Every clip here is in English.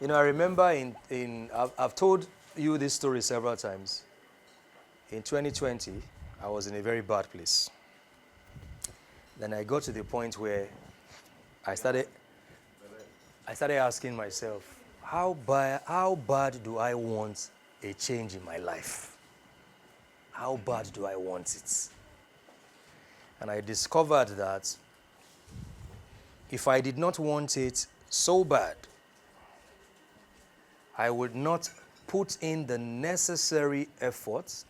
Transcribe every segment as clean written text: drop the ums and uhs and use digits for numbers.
I remember I've told you this story several times. In 2020, I was in a very bad place. Then I got to the point where I started asking myself, how bad do I want a change in my life? How bad do I want it? And I discovered that if I did not want it so bad, I would not put in the necessary efforts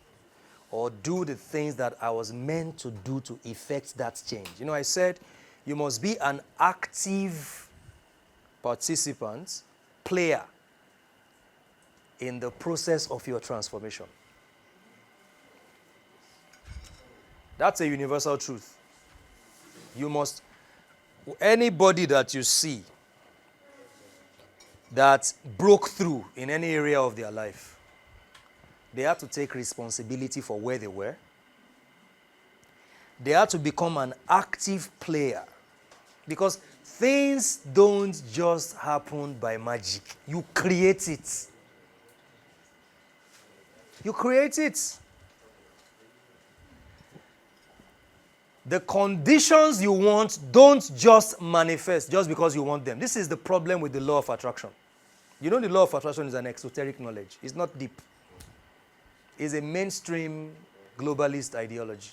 or do the things that I was meant to do to effect that change. I said you must be an active participant, player in the process of your transformation. That's a universal truth. Anybody that you see that broke through in any area of their life, they had to take responsibility for where they were. They had to become an active player. Because things don't just happen by magic. You create it. You create it. The conditions you want don't just manifest just because you want them. This is the problem with the law of attraction. The law of attraction is an exoteric knowledge. It's not deep. It's a mainstream globalist ideology.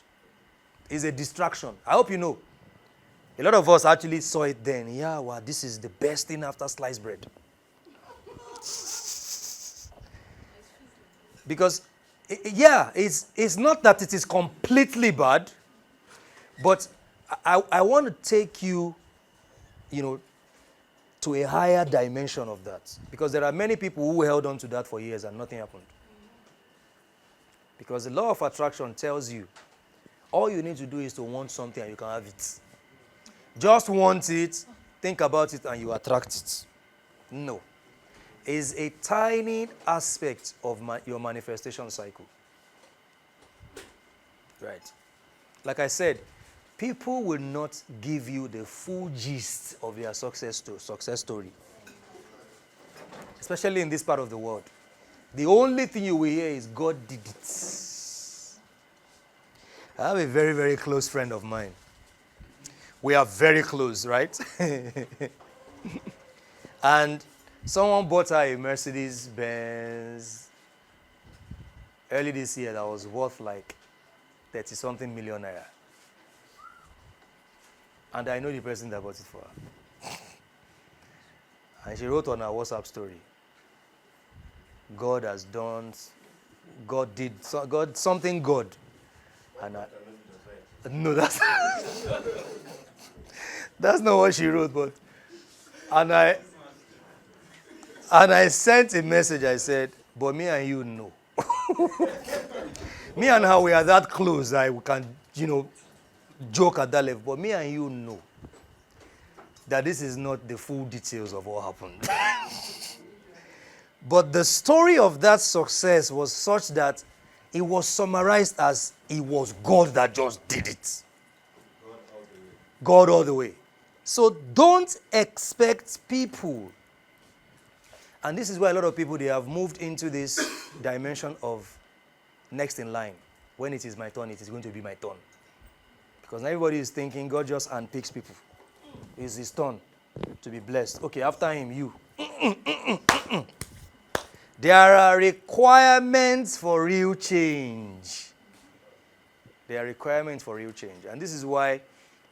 It's a distraction. I hope you know. A lot of us actually saw it then. Yeah, wow, this is the best thing after sliced bread. Because, it's not that it is completely bad, but I want to take you, to a higher dimension of that. Because there are many people who held on to that for years and nothing happened. Because the law of attraction tells you, all you need to do is to want something and you can have it. Just want it, think about it, and you attract it. No. It's a tiny aspect of your manifestation cycle. Right. Like I said, people will not give you the full gist of their success story. Especially in this part of the world. The only thing you will hear is God did it. I have a very, very close friend of mine. We are very close, right? And someone bought her a Mercedes Benz early this year that was worth like 30-something million naira. And I know the person that bought it for her. And she wrote on her WhatsApp story, God did something good. And no, that's that's not what she wrote, but and I sent a message. I said, but me and you know. Me and her, we are that close. We can, joke at that level. But me and you know that this is not the full details of what happened. But the story of that success was such that it was summarized as it was God that just did it. God all the way. So don't expect people. And this is why a lot of people, they have moved into this dimension of next in line. When it is my turn, it is going to be my turn. Because now everybody is thinking God just handpicks people. It's his turn to be blessed. Okay, after him, you. There are requirements for real change. There are requirements for real change. And this is why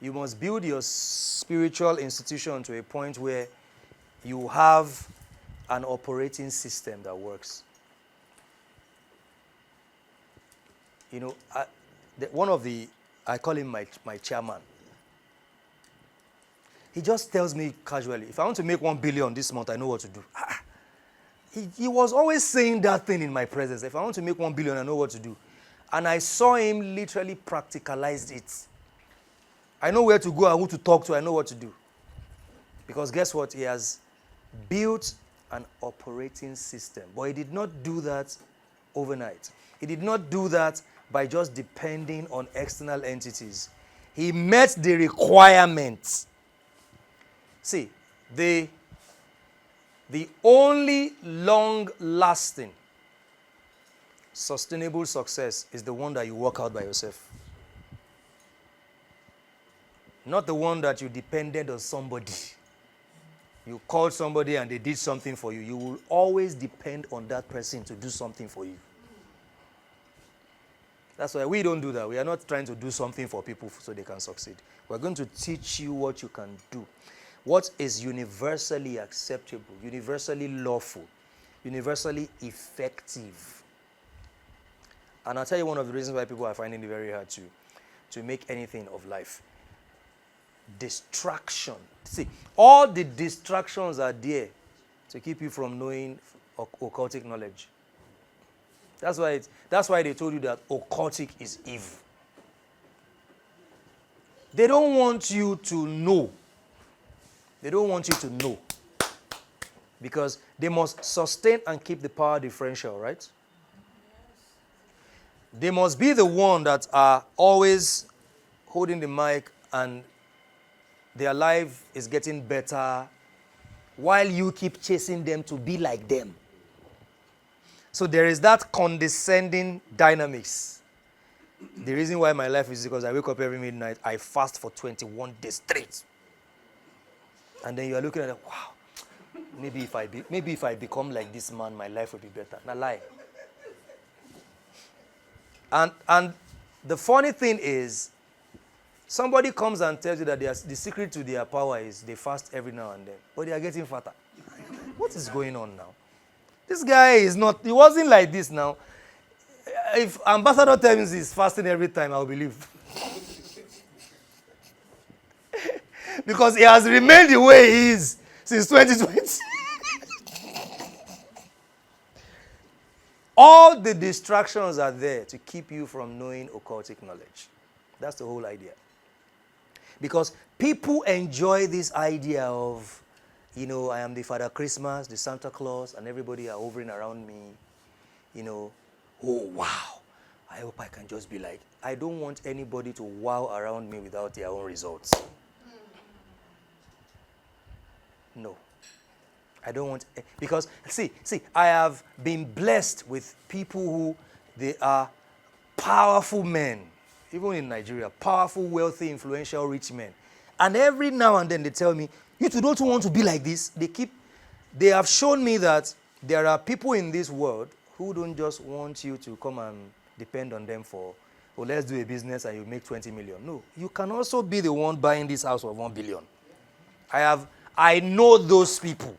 you must build your spiritual institution to a point where you have an operating system that works. I call him my chairman. He just tells me casually, if I want to make 1 billion this month, I know what to do. He was always saying that thing in my presence. If I want to make 1 billion, I know what to do. And I saw him literally practicalize it. I know where to go and who to talk to. I know what to do. Because guess what? He has built an operating system. But he did not do that overnight. He did not do that by just depending on external entities. He met the requirements. See, the The only long-lasting, sustainable success is the one that you work out by yourself. Not the one that you depended on somebody. You called somebody and they did something for you. You will always depend on that person to do something for you. That's why we don't do that. We are not trying to do something for people so they can succeed. We're going to teach you what you can do. What is universally acceptable, universally lawful, universally effective. And I'll tell you one of the reasons why people are finding it very hard to make anything of life. Distraction. See, all the distractions are there to keep you from knowing occultic knowledge. That's why they told you that occultic is evil. They don't want you to know. They don't want you to know. Because they must sustain and keep the power differential, right? They must be the one that are always holding the mic and their life is getting better while you keep chasing them to be like them. So there is that condescending dynamics. The reason why my life is because I wake up every midnight, I fast for 21 days straight. And then you are looking at it, wow, maybe if I become like this man, my life will be better. Now lie. And the funny thing is, somebody comes and tells you that the secret to their power is they fast every now and then, but they are getting fatter. What is going on now? This guy he wasn't like this now. If Ambassador tells me he's fasting every time, I'll believe. Because he has remained the way he is since 2020. All the distractions are there to keep you from knowing occultic knowledge. That's the whole idea. Because people enjoy this idea of, I am the Father Christmas, the Santa Claus, and everybody are hovering around me. Oh, wow. I hope I can just be like, I don't want anybody to wow around me without their own results. No. I don't want, because, see, I have been blessed with people who, they are powerful men, even in Nigeria, powerful, wealthy, influential, rich men. And every now and then they tell me, you two don't want to be like this. They have shown me that there are people in this world who don't just want you to come and depend on them for, let's do a business and you make 20 million. No, you can also be the one buying this house of 1 billion. I know those people.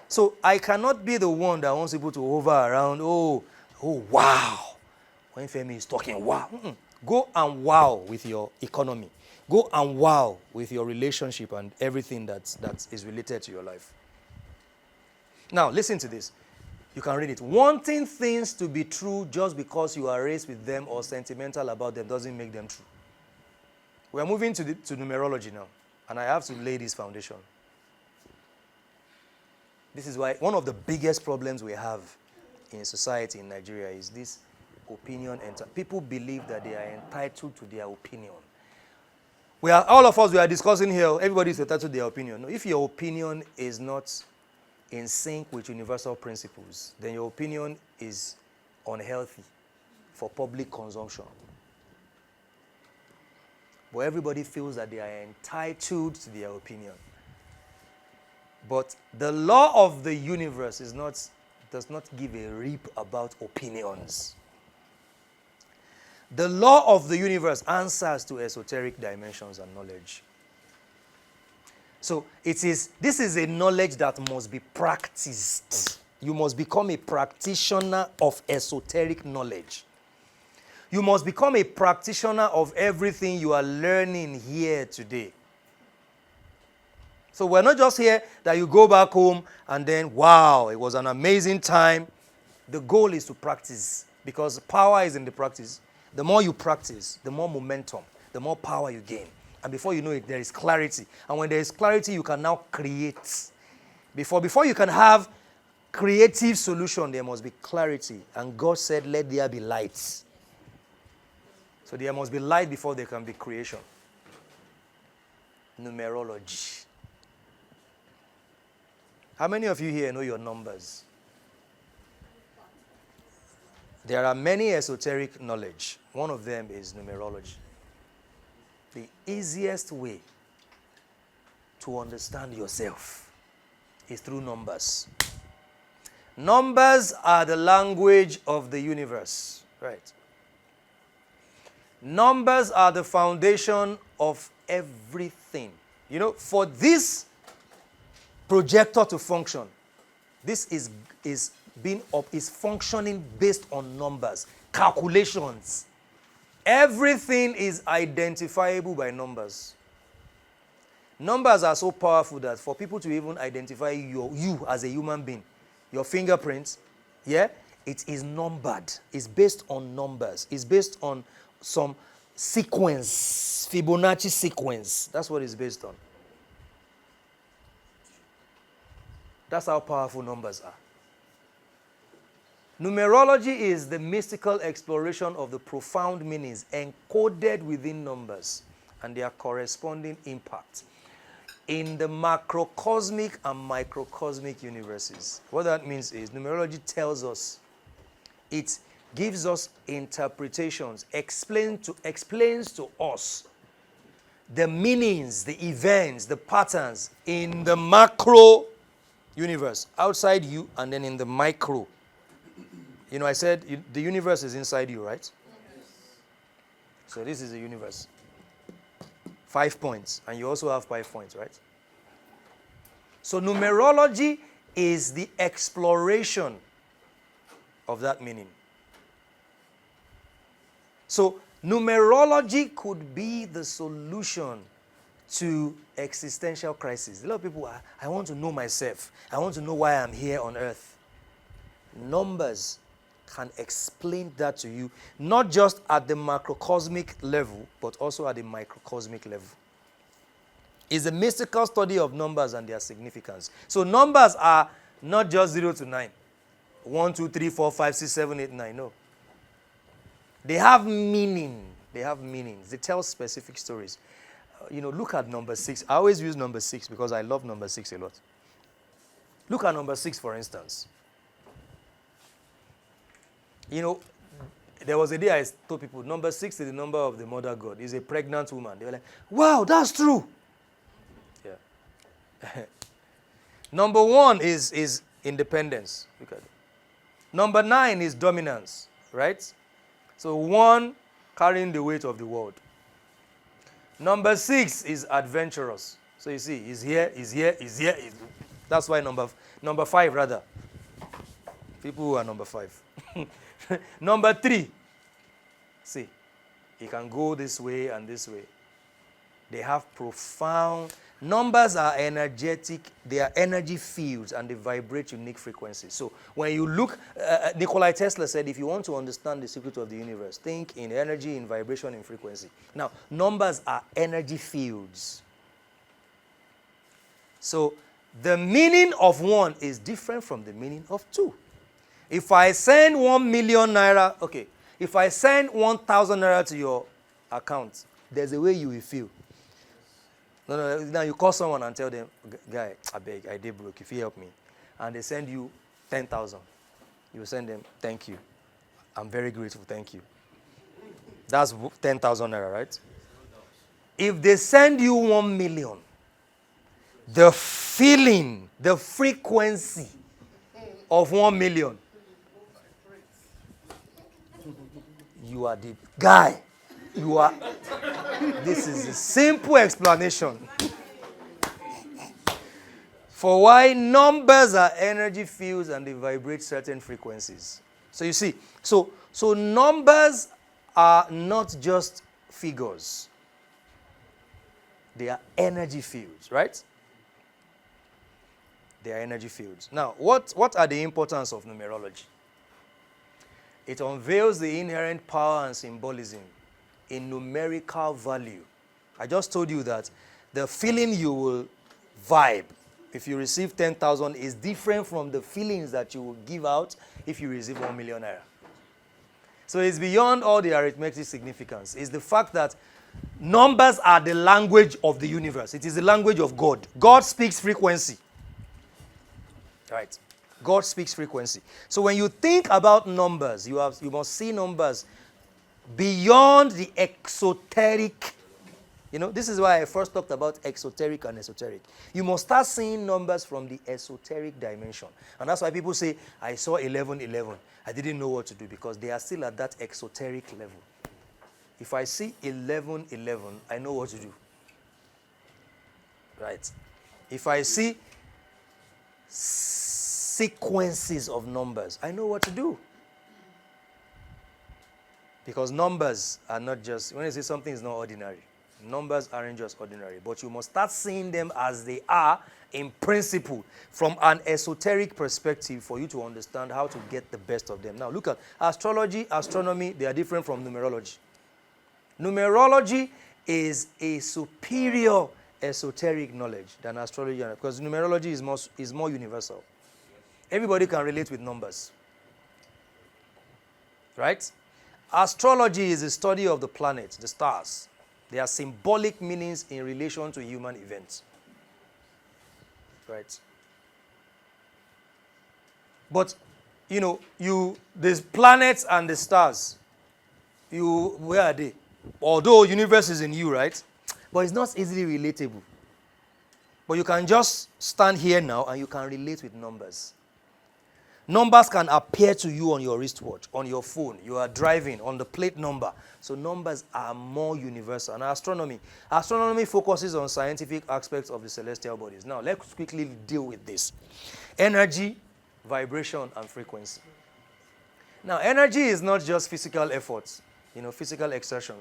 So I cannot be the one that wants people to hover around, oh, wow. When Femi is talking, wow. Go and wow with your economy. Go and wow with your relationship and everything that is related to your life. Now, listen to this. You can read it. Wanting things to be true just because you are raised with them or sentimental about them doesn't make them true. We are moving to numerology now, and I have to lay this foundation. This is why one of the biggest problems we have in society in Nigeria is this opinion. People believe that they are entitled to their opinion. All of us, we are discussing here, everybody is entitled to their opinion. No, if your opinion is not in sync with universal principles, then your opinion is unhealthy for public consumption. But everybody feels that they are entitled to their opinion. But the law of the universe does not give a rip about opinions. The law of the universe answers to esoteric dimensions and knowledge. So this is a knowledge that must be practiced. You must become a practitioner of esoteric knowledge. You must become a practitioner of everything you are learning here today. So we're not just here that you go back home and then, wow, it was an amazing time. The goal is to practice, because power is in the practice. The more you practice, the more momentum, the more power you gain. And before you know it, there is clarity. And when there is clarity, you can now create. Before you can have creative solution, there must be clarity. And God said, let there be light. So there must be light before there can be creation. Numerology. How many of you here know your numbers? There are many esoteric knowledge. One of them is numerology. The easiest way to understand yourself is through numbers. Numbers are the language of the universe, right? Numbers are the foundation of everything. You know, for this projector to function, this is functioning based on numbers, calculations. Everything is identifiable by numbers. Numbers are so powerful that for people to even identify you as a human being, your fingerprints, yeah, it is numbered. It's based on numbers. It's based on some sequence, Fibonacci sequence. That's what it's based on. That's how powerful numbers are. Numerology is the mystical exploration of the profound meanings encoded within numbers and their corresponding impact in the macrocosmic and microcosmic universes. What that means is numerology tells us, it gives us interpretations, explains to us the meanings, the events, the patterns in the macro universe, outside you, and then in the micro. You know, I said the universe is inside you, right? Yes. So this is the universe. 5 points, and you also have 5 points, right? So numerology is the exploration of that meaning. So numerology could be the solution to existential crisis. A lot of people are, I want to know myself. I want to know why I'm here on earth. Numbers can explain that to you, not just at the macrocosmic level, but also at the microcosmic level. It's a mystical study of numbers and their significance. So numbers are not just 0 to 9. 1, 2, 3, 4, 5, 6, 7, 8, 9. No. They have meaning. They have meanings. They tell specific stories. You know, look at number 6. I always use number 6 because I love number 6 a lot. Look at number 6, for instance. You know, there was a day I told people, number 6 is the number of the mother God. It's a pregnant woman. They were like, wow, that's true. Yeah. Number 1 is independence. Look at it. Number 9 is dominance, right? So 1 carrying the weight of the world. Number 6 is adventurous. So you see, he's here. That's why number 5 rather. People who are number 5. Number 3, see, he can go this way and this way. They have profound, numbers are energetic, they are energy fields and they vibrate unique frequencies. So when you look, Nikola Tesla said, if you want to understand the secret of the universe, think in energy, in vibration, in frequency. Now, numbers are energy fields. So the meaning of 1 is different from the meaning of 2. If I send 1 million naira, okay, if I send 1,000 naira to your account, there's a way you will feel. No, now you call someone and tell them, guy, I beg, I did broke, if you help me. And they send you 10,000. You send them, thank you. I'm very grateful, thank you. That's 10,000 naira, right? If they send you 1 million, the feeling, the frequency of 1 million, you are the guy. You are. This is a simple explanation for why numbers are energy fields and they vibrate certain frequencies. So you see, so numbers are not just figures. They are energy fields, right? They are energy fields. Now, what are the importance of numerology? It unveils the inherent power and symbolism in numerical value. I just told you that the feeling you will vibe if you receive 10,000 is different from the feelings that you will give out if you receive 1 million naira. So it's beyond all the arithmetic significance. It's the fact that numbers are the language of the universe. It is the language of God. God speaks frequency. Right? God speaks frequency. So when you think about numbers, you must see numbers beyond the exoteric. This is why I first talked about exoteric and esoteric. You must start seeing numbers from the esoteric dimension. And that's why people say, I saw 1111. I didn't know what to do, because they are still at that exoteric level. If I see 1111, I know what to do. Right? If I see sequences of numbers, I know what to do. Because numbers are not just, when you say something is not ordinary, numbers aren't just ordinary, but you must start seeing them as they are in principle from an esoteric perspective for you to understand how to get the best of them. Now look at astrology, astronomy, they are different from numerology. Numerology is a superior esoteric knowledge than astrology, because numerology is more universal. Everybody can relate with numbers. Right? Astrology is the study of the planets, the stars. There are symbolic meanings in relation to human events. Right? But, these planets and the stars, where are they? Although universe is in you, right? But it's not easily relatable. But you can just stand here now and you can relate with numbers. Numbers can appear to you on your wristwatch, on your phone. You are driving, on the plate number. So numbers are more universal. And astronomy focuses on scientific aspects of the celestial bodies. Now, let's quickly deal with this. Energy, vibration, and frequency. Now, energy is not just physical efforts, physical exertion.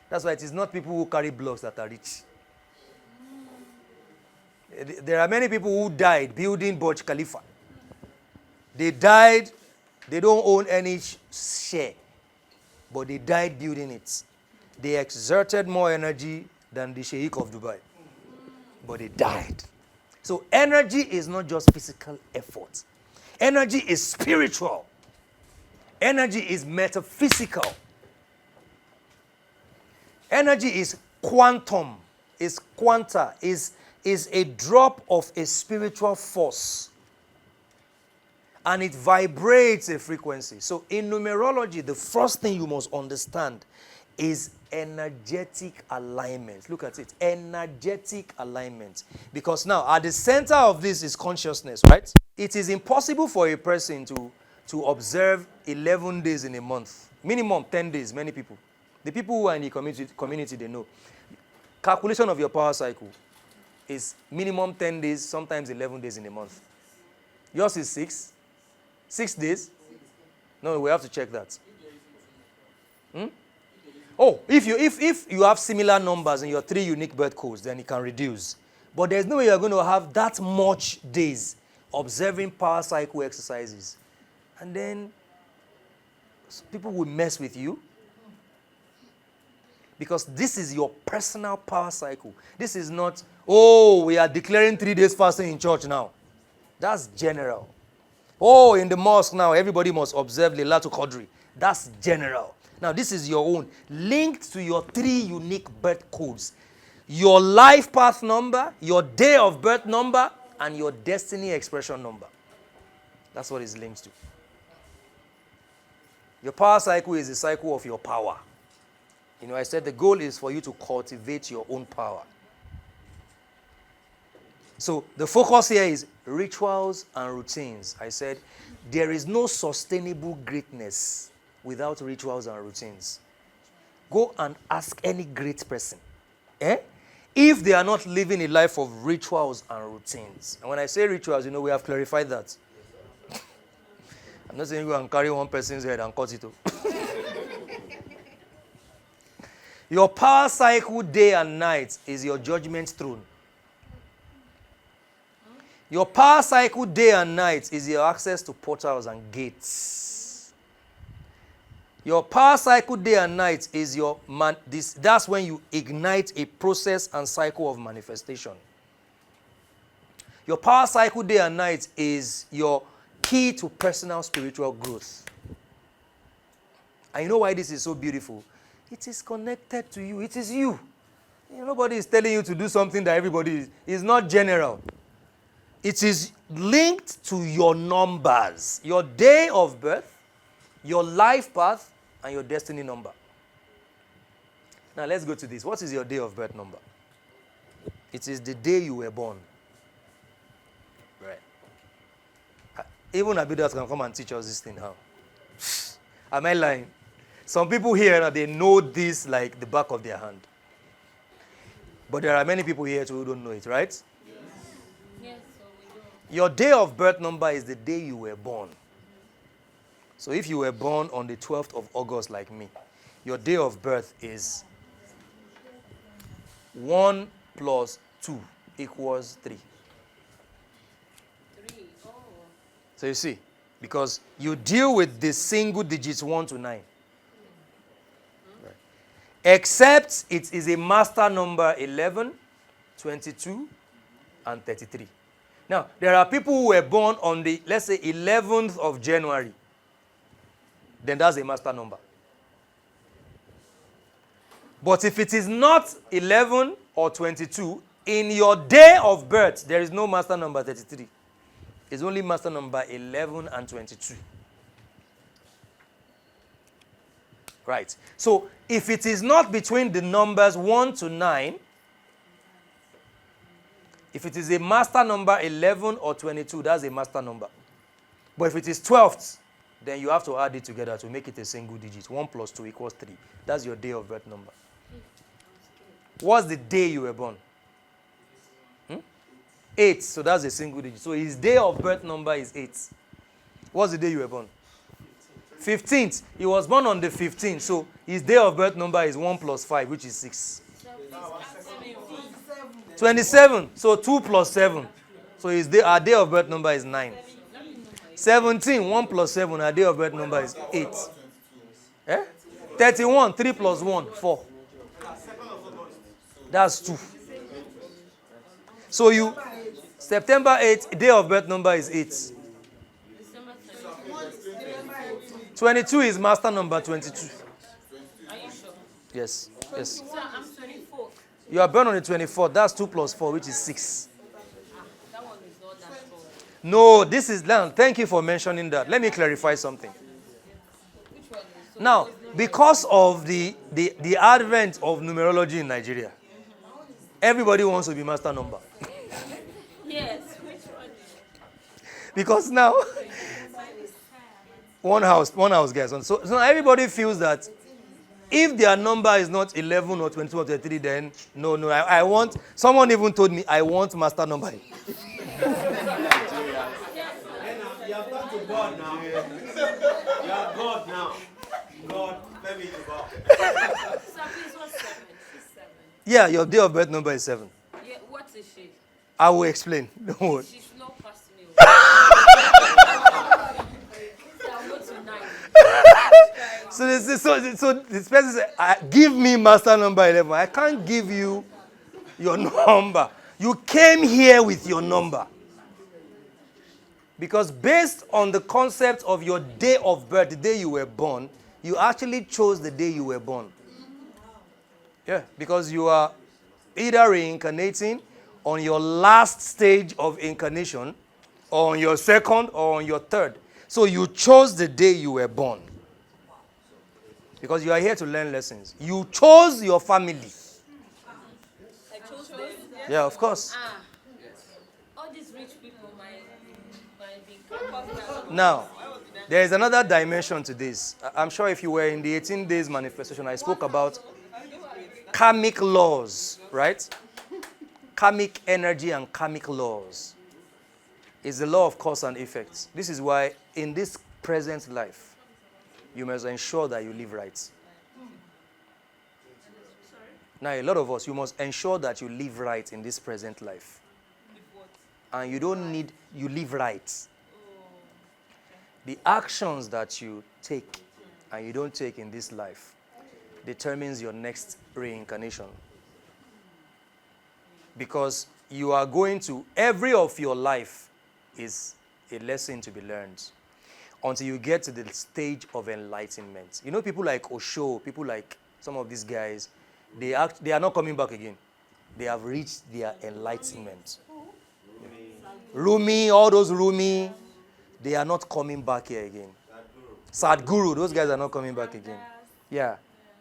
That's why it is not people who carry blocks that are rich. There are many people who died building Burj Khalifa. They died, they don't own any share, but they died building it. They exerted more energy than the Sheikh of Dubai, but they died. So energy is not just physical effort. Energy is spiritual. Energy is metaphysical. Energy is quantum, is quanta, is a drop of a spiritual force. And it vibrates a frequency. So in numerology, the first thing you must understand is energetic alignment. Look at it. Energetic alignment. Because now, at the center of this is consciousness, right? It is impossible for a person to observe 11 days in a month. Minimum 10 days, many people. The people who are in the community, they know. Calculation of your power cycle is minimum 10 days, sometimes 11 days in a month. Yours is 6. 6 days? No, we have to check that. Oh, if you have similar numbers in your 3 unique birth codes, then it can reduce. But there's no way you're going to have that much days observing power cycle exercises. And then people will mess with you. Because this is your personal power cycle. This is not, we are declaring 3 days fasting in church now. That's general. In the mosque now, everybody must observe Laylatul Qadr. That's general. Now, this is your own, linked to your 3 unique birth codes. Your life path number, your day of birth number, and your destiny expression number. That's what it's linked to. Your power cycle is the cycle of your power. I said the goal is for you to cultivate your own power. So the focus here is rituals and routines. I said there is no sustainable greatness without rituals and routines. Go and ask any great person. If they are not living a life of rituals and routines. And when I say rituals, we have clarified that. I'm not saying you go and carry one person's head and cut it off. Your power cycle day and night is your judgment throne. Your power cycle day and night is your access to portals and gates. Your power cycle day and night is that's when you ignite a process and cycle of manifestation. Your power cycle day and night is your key to personal spiritual growth. And you know why this is so beautiful? It is connected to you. It is you. Nobody is telling you to do something that everybody is. It's not general. It is linked to your numbers, your day of birth, your life path, and your destiny number. Now let's go to this. What is your day of birth number? It is the day you were born. Right. Even Abidas can come and teach us this thing how. Am I lying? Some people here, they know this like the back of their hand. But there are many people here too who don't know it, right? Yes, so we do. Your day of birth number is the day you were born. So if you were born on the 12th of August like me, your day of birth is 1 plus 2 equals 3. 3. Oh. So you see, because you deal with the single digits 1 to 9. Right. Except it is a master number 11, 22, and 33. Now, there are people who were born on the, let's say, 11th of January. Then that's a master number. But if it is not 11 or 22, in your day of birth, there is no master number 33. It's only master number 11 and 22. Right. So if it is not between the numbers 1 to 9, if it is a master number 11 or 22, that's a master number. But if it is 12th, then you have to add it together to make it a single digit. 1 plus 2 equals 3. That's your day of birth number. What's the day you were born? 8. So that's a single digit. So his day of birth number is 8. What's the day you were born? 15th. He was born on the 15th. So his day of birth number is 1 plus 5, which is 6. 27. So 2 plus 7. So our day of birth number is 9. 17. 1 plus 7. Our day of birth number is 8. 31. 3 plus 1. 4. That's 2. So September 8th, day of birth number is 8. 22 is master number 22. Are you sure? Yes. Yes. So I'm 24. You are born on the 24th. That's 2 plus 4, which is 6. That one is not that strong. No, this is land. Thank you for mentioning that. Let me clarify something. Which one is so? Now, because of the advent of numerology in Nigeria, everybody wants to be master number. Yes, which one? Because now, one house, guys. So now everybody feels that if their number is not 11 or 22 or 33, then no, I want, someone even told me, I want master number. You have gone to God now. You are God now. God, Femi Jubal. So please, what's 7? She's 7. Yeah, your day of birth number is 7. Yeah, what is she? I will explain. Don't worry. She should not pass me. I'll go to 9. So this person said, give me master number 11. I can't give you your number. You came here with your number. Because based on the concept of your day of birth, the day you were born, you actually chose the day you were born. Yeah, because you are either reincarnating on your last stage of incarnation, or on your second, or on your third. So you chose the day you were born. Because you are here to learn lessons. You chose your family. I chose this. Yeah, of course. All these rich people might be. Now, there is another dimension to this. I'm sure if you were in the 18 days manifestation, I spoke about karmic laws, right? Karmic energy and karmic laws. It's the law of cause and effect. This is why in this present life, you must ensure that you live right. Now, a lot of us, you must ensure that you live right in this present life. And you don't need, you live right. The actions that you take and you don't take in this life determines your next reincarnation. Because you are going to, every of your life is a lesson to be learned until you get to the stage of enlightenment. You know, people like Osho, people like some of these guys, they are not coming back again. They have reached their enlightenment. Rumi, all those Rumi, they are not coming back here again. Sadhguru, those guys are not coming back again. Yeah,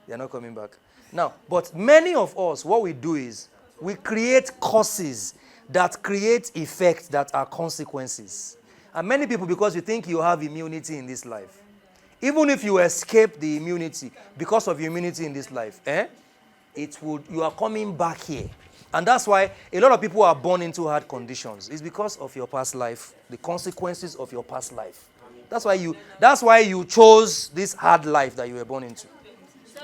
they are not coming back. Now, but many of us, what we do is we create causes that create effects that are consequences. And many people, because you think you have immunity in this life, even if you escape the immunity because of immunity in this life, you are coming back here. And that's why a lot of people are born into hard conditions. It's because of your past life, the consequences of your past life. That's why you chose this hard life that you were born into.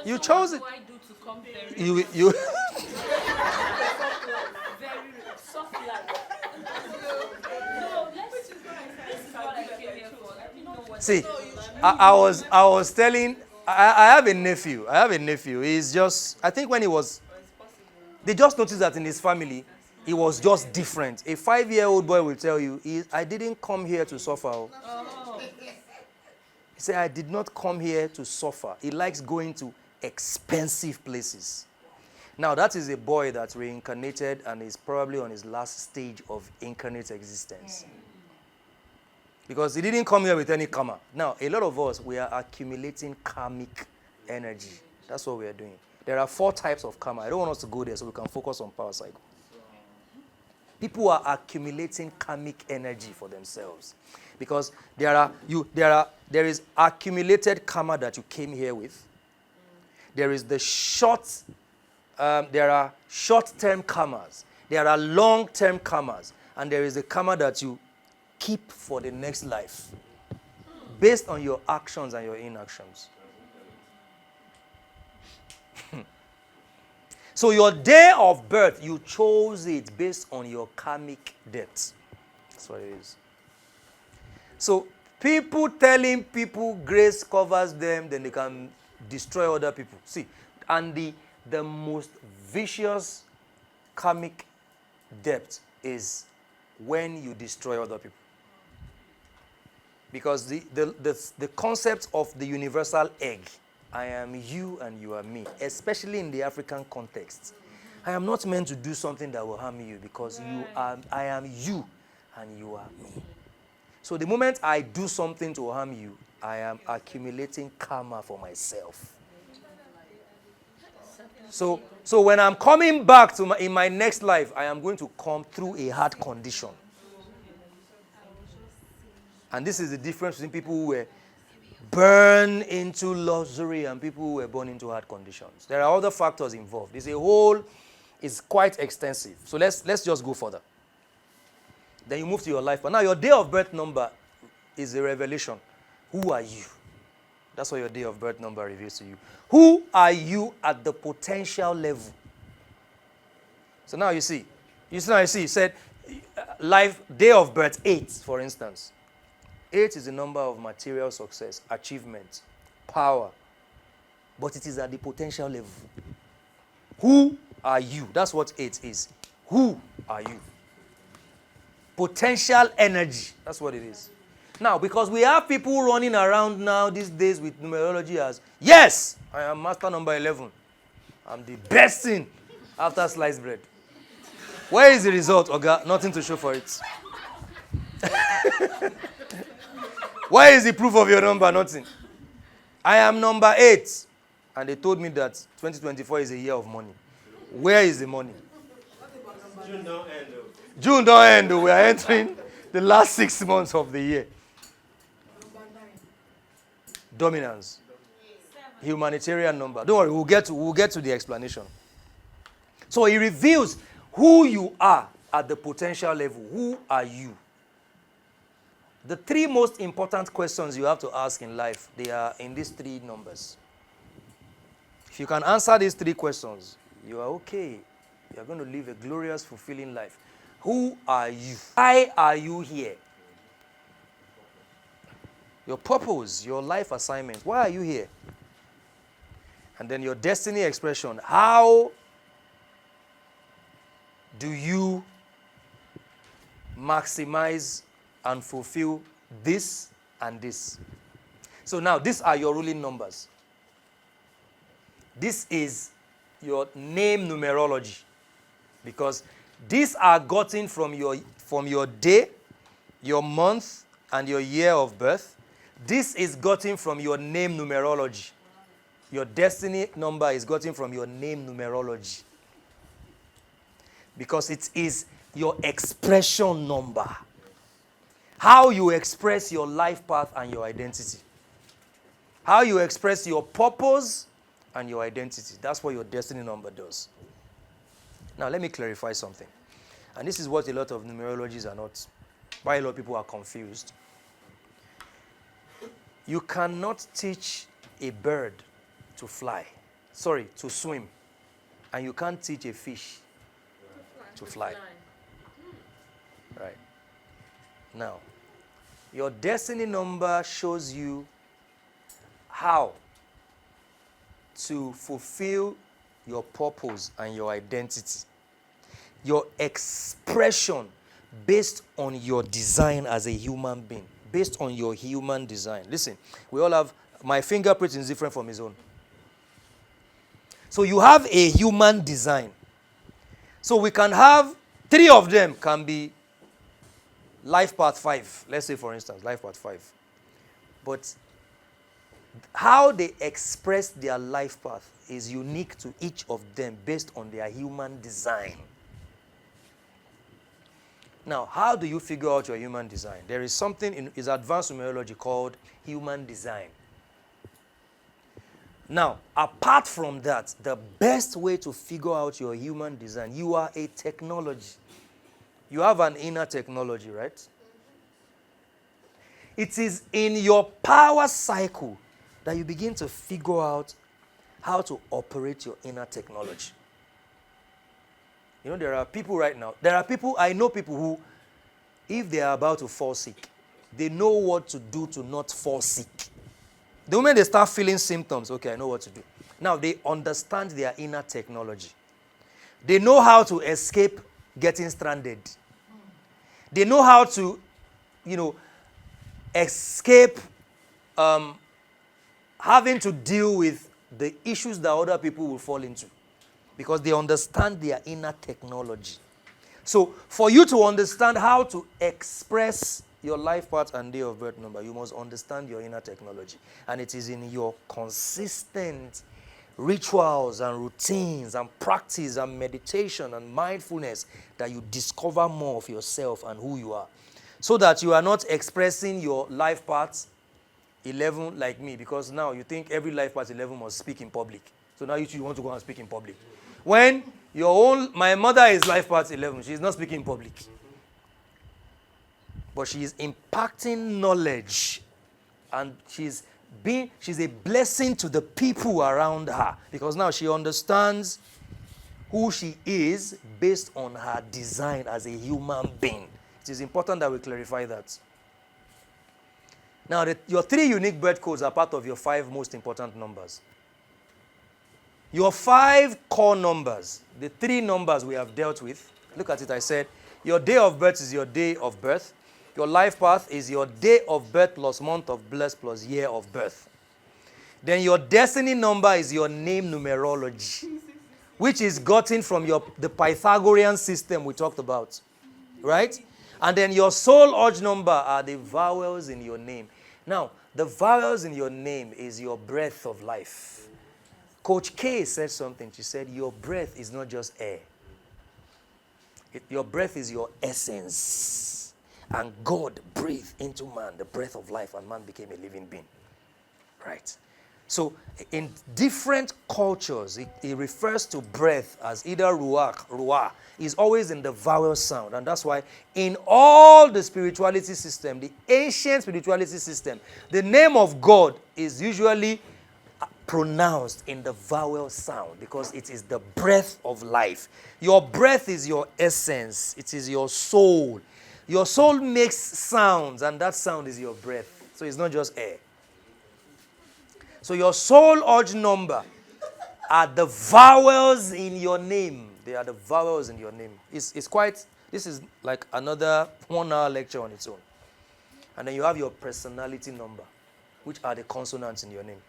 You chose it. What do I do to come very You very soft life? No, this is what I came here for. I didn't know what. see, I was telling I have a nephew. He's just, I think when he was, they just noticed that in his family, he was just different. A 5-year-old boy will tell you, I didn't come here to suffer. Oh. He said, I did not come here to suffer. He likes going to expensive places. Now, that is a boy that reincarnated and is probably on his last stage of incarnate existence. Because he didn't come here with any karma. Now, a lot of us, we are accumulating karmic energy. That's what we are doing. There are 4 types of karma. I don't want us to go there so we can focus on power cycle. People are accumulating karmic energy for themselves. Because there is accumulated karma that you came here with. There is the there are short-term karmas. There are long-term karmas. And there is a karma that you keep for the next life. Based on your actions and your inactions. So your day of birth, you chose it based on your karmic debt. That's what it is. So people telling people grace covers them, then they can destroy other people. See, and the most vicious karmic debt is when you destroy other people. Because the concept of the universal egg, I am you and you are me, especially in the African context. I am not meant to do something that will harm you because I am you and you are me. So the moment I do something to harm you, I am accumulating karma for myself. So when I'm coming back in my next life, I am going to come through a hard condition. And this is the difference between people who were born into luxury and people who were born into hard conditions. There are other factors involved. It's quite extensive. So let's just go further. Then you move to your life. But now your day of birth number is a revelation. Who are you? That's what your day of birth number reveals to you. Who are you at the potential level? So now you see. It said life, day of birth 8, for instance. 8 is the number of material success, achievement, power. But it is at the potential level. Who are you? That's what 8 is. Who are you? Potential energy. That's what it is. Now, because we have people running around now these days with numerology as, yes, I am master number 11. I'm the best thing after sliced bread. Where is the result, Oga? Nothing to show for it. Where is the proof of your number? Nothing. I am number 8. And they told me that 2024 is a year of money. Where is the money? June don't end. June don't end. We are entering the last 6 months of the year. Dominance. Humanitarian number. Don't worry, we'll get to the explanation. So it reveals who you are at the potential level. Who are you? The 3 most important questions you have to ask in life, they are in these 3 numbers. If you can answer these 3 questions, you are okay. You are going to live a glorious, fulfilling life. Who are you? Why are you here? Your purpose, your life assignment. Why are you here? And then your destiny expression. How do you maximize and fulfill this and this? So now, these are your ruling numbers. This is your name numerology. Because these are gotten from from your day, your month, and your year of birth. This is gotten from your name numerology. Your destiny number is gotten from your name numerology. Because it is your expression number. How you express your life path and your identity. How you express your purpose and your identity. That's what your destiny number does. Now, let me clarify something. And this is what a lot of numerologists are not, why a lot of people are confused. You cannot teach a bird to fly, to swim. And you can't teach a fish to fly. Right. Now, your destiny number shows you how to fulfill your purpose and your identity. Your expression based on your design as a human being. Based on your human design. Listen, we all have, my fingerprint is different from his own. So you have a human design. So we can have 3 of them can be life path 5. Let's say, for instance, life path 5. But how they express their life path is unique to each of them based on their human design. Now, how do you figure out your human design? There is something in advanced numerology called human design. Now, apart from that, the best way to figure out your human design, you are a technology. You have an inner technology, right? It is in your power cycle that you begin to figure out how to operate your inner technology. You know, there are people right now, I know people who, if they are about to fall sick, they know what to do to not fall sick. The moment they start feeling symptoms, okay, I know what to do. Now, they understand their inner technology. They know how to escape getting stranded. They know how to, escape having to deal with the issues that other people will fall into. Because they understand their inner technology. So, for you to understand how to express your life path and day of birth number, you must understand your inner technology. And it is in your consistent rituals and routines and practice and meditation and mindfulness that you discover more of yourself and who you are. So that you are not expressing your life path 11 like me, because now you think every life path 11 must speak in public. So now you want to go and speak in public. When my mother is life path 11, she's not speaking in public. But she is impacting knowledge. And she's a blessing to the people around her. Because now she understands who she is based on her design as a human being. It is important that we clarify that. Now, your 3 unique birth codes are part of your 5 most important numbers. Your 5 core numbers, the 3 numbers we have dealt with, look at it, I said, your day of birth is your day of birth. Your life path is your day of birth plus month of birth plus year of birth. Then your destiny number is your name numerology, which is gotten from the Pythagorean system we talked about, right? And then your soul urge number are the vowels in your name. Now, the vowels in your name is your breath of life. Coach K said something. She said, your breath is not just air. Your breath is your essence. And God breathed into man the breath of life, and man became a living being. Right? So, in different cultures, it refers to breath as either ruach, is always in the vowel sound. And that's why in all the spirituality system, the ancient spirituality system, the name of God is usually pronounced in the vowel sound because it is the breath of life. Your breath is your essence. It is your soul. Your soul makes sounds, and that sound is your breath. So it's not just air. So your soul urge number are the vowels in your name. They are the vowels in your name. This is like another 1-hour lecture on its own. And then you have your personality number, which are the consonants in your name.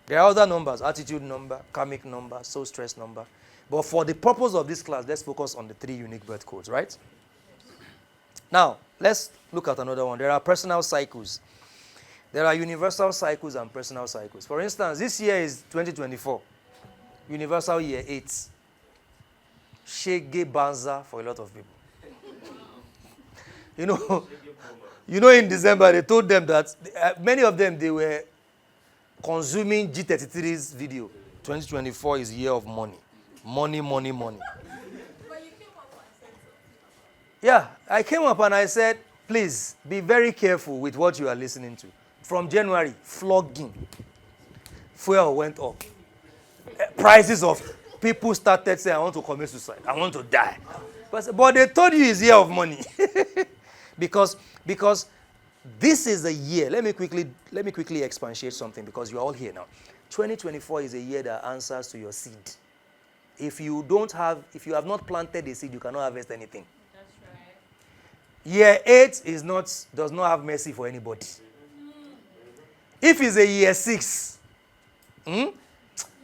There are other numbers, attitude number, karmic number, soul stress number. But for the purpose of this class, let's focus on the 3 unique birth codes, right? Now, let's look at another one. There are personal cycles. There are universal cycles and personal cycles. For instance, this year is 2024. Universal year 8. Shege Banza for a lot of people. You know, in December, they told them that many of them, they were consuming G33's video. 2024 is year of money. Money, money, money. But you came up and said something. Yeah, I came up and I said, please be very careful with what you are listening to. From January, flogging. Fuel went up. Prices of people started saying, I want to commit suicide. I want to die. But they told you it's year of money. because this is a year. Let me quickly expatiate something because you're all here now. 2024 is a year that answers to your seed. If you have not planted a seed, you cannot harvest anything. That's right. Year 8 does not have mercy for anybody. If it's a year 6, it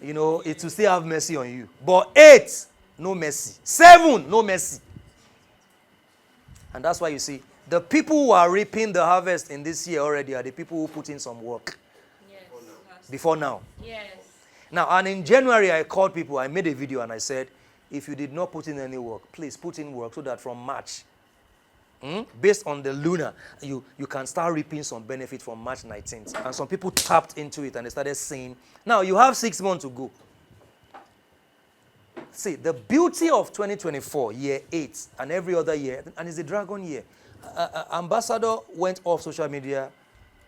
will still have mercy on you. But 8, no mercy. 7, no mercy. And that's why you see, the people who are reaping the harvest in this year already are the people who put in some work. Yes. Before now. Yes. Now, and in January, I called people, I made a video and I said, if you did not put in any work, please put in work so that from March, based on the lunar, you can start reaping some benefit from March 19th. And some people tapped into it and they started saying, now you have 6 months to go. See, the beauty of 2024, year 8, and every other year, and it's a dragon year. Ambassador went off social media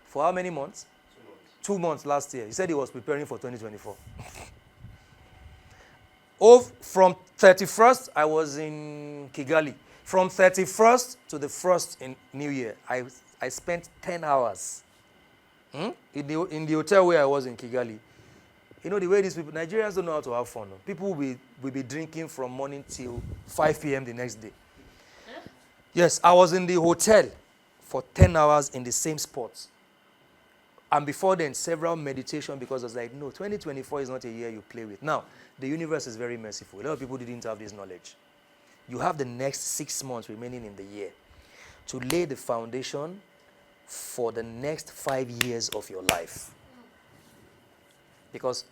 for how many months? 2 months last year. He said he was preparing for 2024. From 31st, I was in Kigali. From 31st to the 1st in New Year, I spent 10 hours in the hotel where I was in Kigali. You know the way these people, Nigerians don't know how to have fun. No? People will be drinking from morning till 5 p.m. the next day. Yes, I was in the hotel for 10 hours in the same spot. And before then, several meditation because I was like, no, 2024 is not a year you play with. Now, the universe is very merciful. A lot of people didn't have this knowledge. You have the next 6 months remaining in the year to lay the foundation for the next 5 years of your life. Because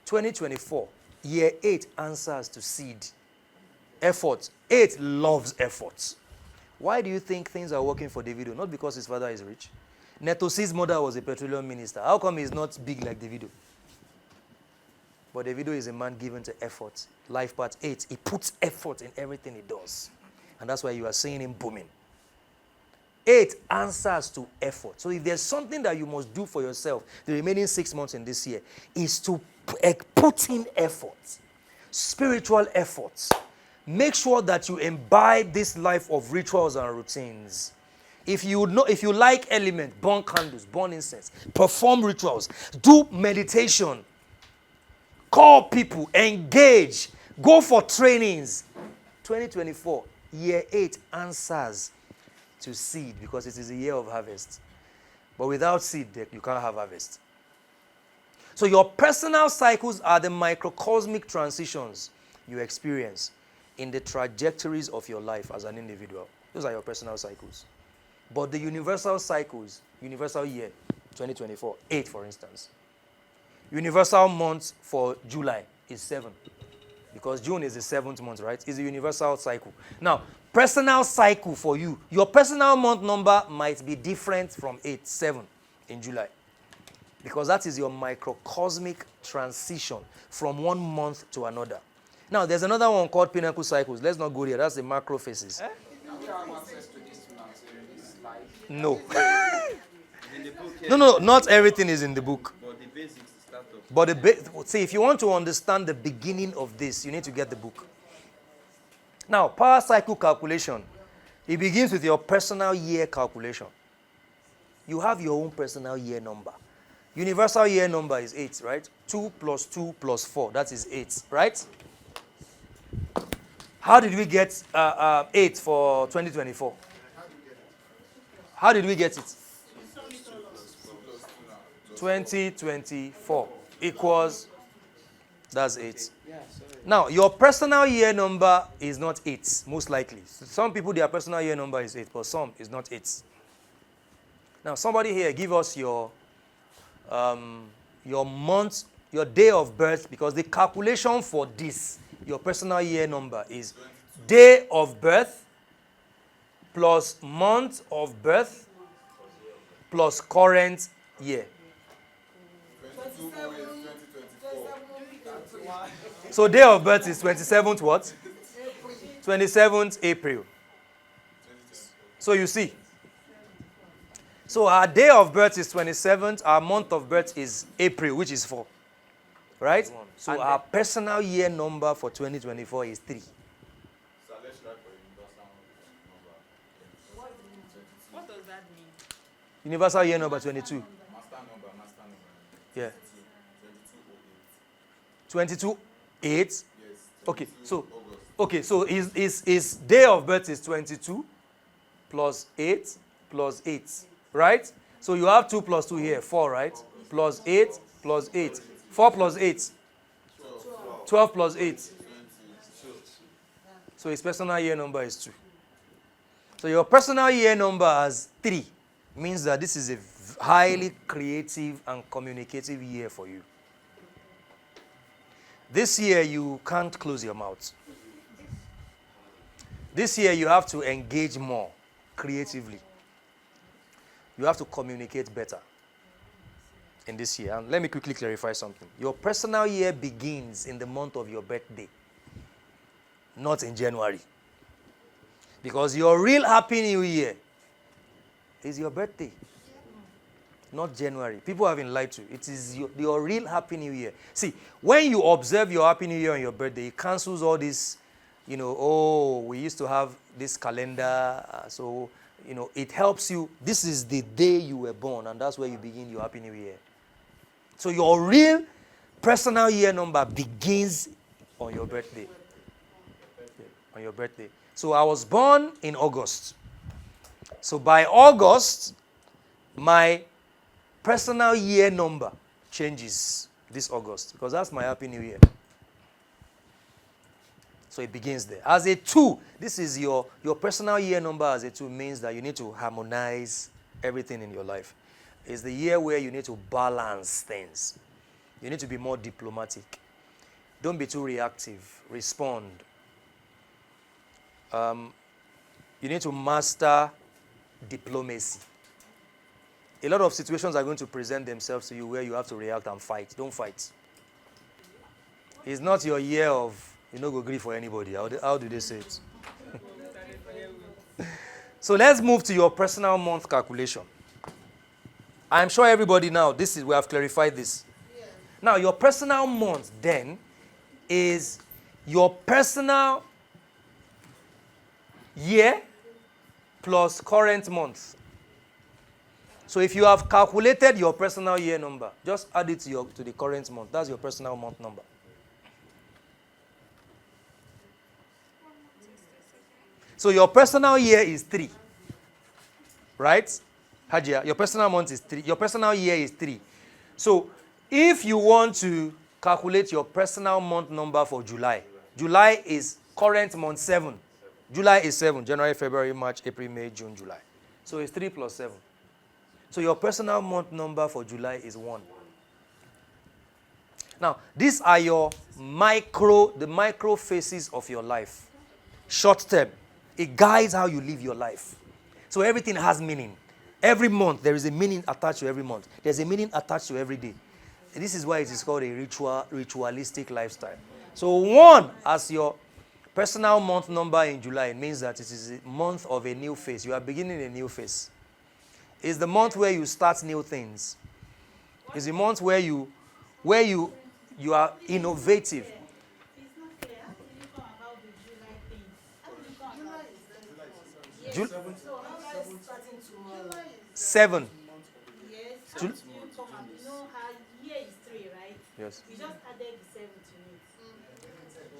2024, year 8 answers to seed. Effort. 8 loves efforts. Why do you think things are working for Davido? Not because his father is rich. Netosi's mother was a petroleum minister. How come he's not big like Davido? But Davido is a man given to effort. Life part 8, he puts effort in everything he does. And that's why you are seeing him booming. 8 answers to effort. So if there's something that you must do for yourself the remaining 6 months in this year, is to put in effort. Spiritual efforts. Make sure that you imbibe this life of rituals and routines. If you like element, burn candles, burn incense, perform rituals, do meditation, call people, engage, go for trainings. 2024, year 8 answers to seed because it is a year of harvest. But without seed, you can't have harvest. So your personal cycles are the microcosmic transitions you experience in the trajectories of your life as an individual. Those are your personal cycles. But the universal cycles, universal year, 2024, 8 for instance. Universal month for July is 7. Because June is the 7th month, right? It's a universal cycle. Now, personal cycle for you. Your personal month number might be different from 8, 7 in July. Because that is your microcosmic transition from one month to another. Now, there's another one called pinnacle cycles. Let's not go there. That's the macro phases. No. No, not everything is in the book. But the basics start off. But see, if you want to understand the beginning of this, you need to get the book. Now, power cycle calculation. It begins with your personal year calculation. You have your own personal year number. Universal year number is 8, right? 2 plus 2 plus 4, that is 8, right? How did we get 8 for 2024? How did we get it? 2024 equals, that's 8. Now, your personal year number is not 8, most likely. Some people, their personal year number is 8, but some is not 8. Now, somebody here, give us your month, your day of birth, because the calculation for this, your personal year number, is day of birth plus month of birth plus current year. So day of birth is 27th what? 27th April. So you see. So our day of birth is 27th. Our month of birth is April, which is 4. Right? So our personal year number for 2024 is 3. What does that mean? Universal year number 22. Yeah. 22/8. Okay, so his day of birth is 22 plus 8 plus 8, right? So you have 2 plus 2 here, 4, right? Plus 8 plus 8. 4 plus 8. 12 plus 8. So his personal year number is 2. So your personal year number as 3 means that this is a highly creative and communicative year for you. This year, you can't close your mouth. This year, you have to engage more creatively. You have to communicate better in this year. And let me quickly clarify something. Your personal year begins in the month of your birthday, not in January. Because your real happy new year is your birthday, not January. People have been lied to. It is your real happy new year. See, when you observe your happy new year on your birthday, it cancels all this, we used to have this calendar. So, it helps you. This is the day you were born, and that's where you begin your happy new year. So your real personal year number begins on your birthday. On your birthday. So I was born in August. So by August, my personal year number changes this August, because that's my happy new year. So it begins there. As a 2, this is your personal year number as a 2 means that you need to harmonize everything in your life. It's the year where you need to balance things. You need to be more diplomatic. Don't be too reactive. Respond. You need to master diplomacy. A lot of situations are going to present themselves to you where you have to react and fight. Don't fight. It's not your year of, go agree for anybody. How do they say it? So let's move to your personal month calculation. I'm sure everybody now, we have clarified this. Yeah. Now, your personal month then is your personal year plus current month. So if you have calculated your personal year number, just add it to the current month. That's your personal month number. So your personal year is 3. Right? Hajia, your personal month is 3. Your personal year is 3. So if you want to calculate your personal month number for July, July is current month 7. July is 7. January, February, March, April, May, June, July. So it's 3 plus 7. So your personal month number for July is 1. Now, these are the micro phases of your life. Short term. It guides how you live your life. So everything has meaning. Every month, there is a meaning attached to every month. There's a meaning attached to every day. And this is why it is called a ritualistic lifestyle. So 1 as your personal month number in July, it means that it is a month of a new phase. You are beginning a new phase. It's the month where you start new things. It's the month where you are innovative. It's not clear. How did you come about the July thing? How did you come about this? Ju- So how is starting tomorrow? 7. Yes. How did you come about? You know how year is 3, right? Yes. You just added the 7 to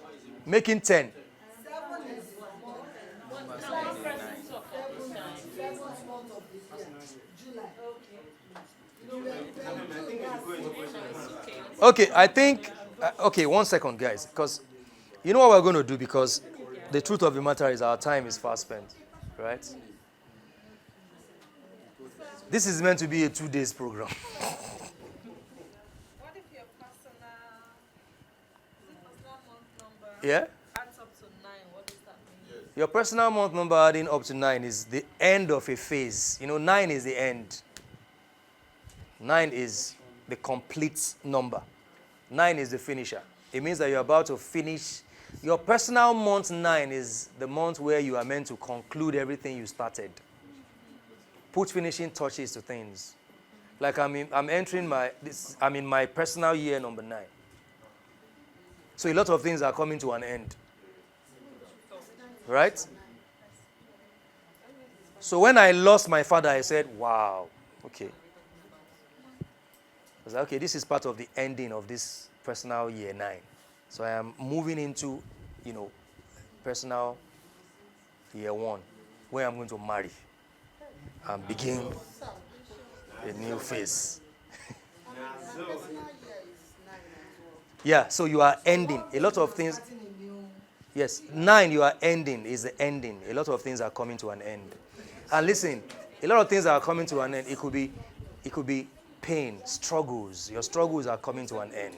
it. Making 10. 7 is Okay, I think Okay, 1 second, guys. Because you know what we're going to do? Because the truth of the matter is our time is fast spent. Right? This is meant to be a 2 days program. What if your personal month number Yeah? adds up to 9? What does that mean? Your personal month number adding up to 9 is the end of a phase. 9 is the end. 9 is the complete number. 9 is the finisher. It means that you're about to finish. Your personal month 9 is the month where you are meant to conclude everything you started. Put finishing touches to things. Like I'm in my personal year number 9. So a lot of things are coming to an end. Right? So when I lost my father, I said, wow, okay. I was like, okay, this is part of the ending of this personal year 9. So I am moving into, personal year 1, where I'm going to marry and begin a new phase. Yeah, so you are ending. A lot of things. Yes, 9 you are ending is the ending. A lot of things are coming to an end. And listen, a lot of things are coming to an end. It could be pain, struggles. Your struggles are coming to an end.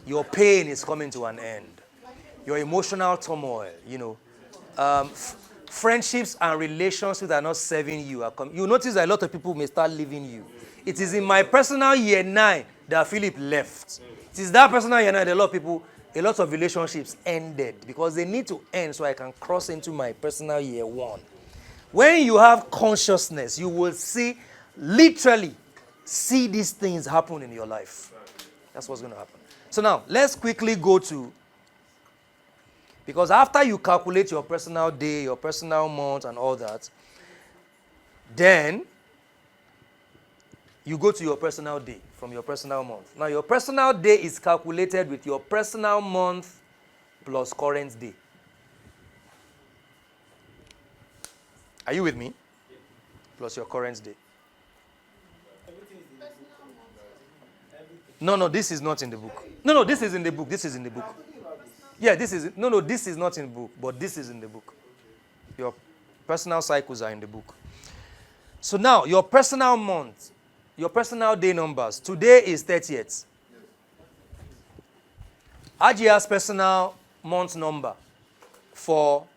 Your pain is coming to an end. Your emotional turmoil, friendships and relationships that are not serving you are coming. You notice that a lot of people may start leaving you. It is in my personal year 9 that Philip left. It is that personal year 9 that a lot of relationships ended because they need to end so I can cross into my personal year 1. When you have consciousness, you will literally see these things happen in your life. That's what's going to happen. So now, let's quickly go to, because after you calculate your personal day, your personal month, and all that, then you go to your personal day from your personal month. Now, your personal day is calculated with your personal month plus current day. Are you with me? Plus your current day. No, this is not in the book. No, this is in the book. This is in the book. Yeah, this is not in the book, but this is in the book. Your personal cycles are in the book. So now, your personal month, your personal day numbers. Today is 30th. Ajia's personal month number for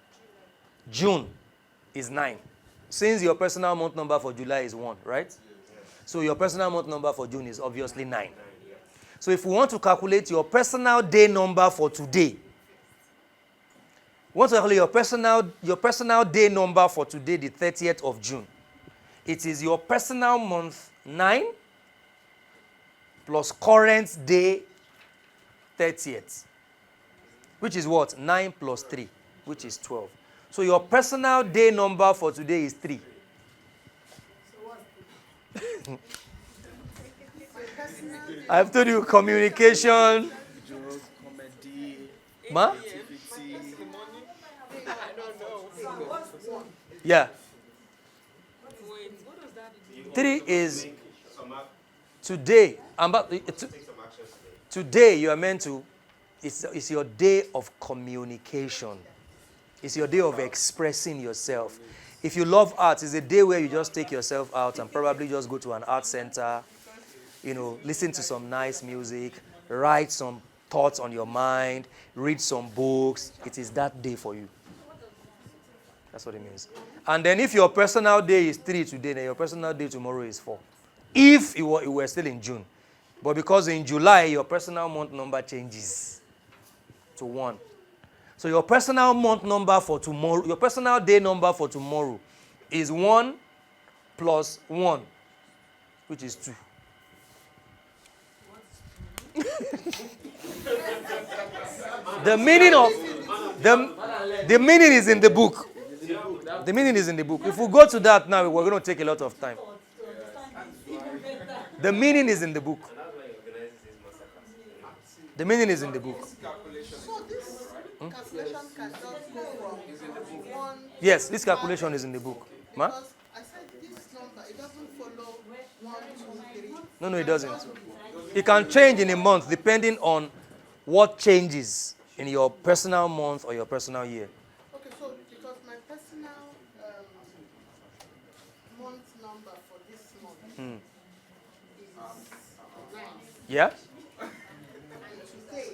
June is 9. Since your personal month number for July is 1, right? So your personal month number for June is obviously 9. So if we want to calculate your personal day number for today, want to calculate your personal day number for today, the 30th of June. It is your personal month 9 plus current day 30th, which is what? 9 plus 3, which is 12. So your personal day number for today is 3. I've told you communication. Ma? Yeah. 3 is today. Today you are meant to, it's your day of communication. It's your day of expressing yourself. If you love art, it's a day where you just take yourself out and probably just go to an art center, listen to some nice music, write some thoughts on your mind, read some books. It is that day for you. That's what it means. And then if your personal day is 3 today, then your personal day tomorrow is 4. If it were still in June. But because in July, your personal month number changes to 1. So your personal month number for tomorrow, your personal day number for tomorrow is 1 plus 1, which is 2. The meaning is in the book. The meaning is in the book. If we go to that now, we're going to take a lot of time. The meaning is in the book. The meaning is in the book. So this calculation can just go from 1. Yes, this calculation is in the book. Ma? Because I said this number, it doesn't follow 1, 2, 3. No, it doesn't. It can change in a month depending on what changes in your personal month or your personal year. Okay, so because my personal month number for this month is 9. Yeah? And today,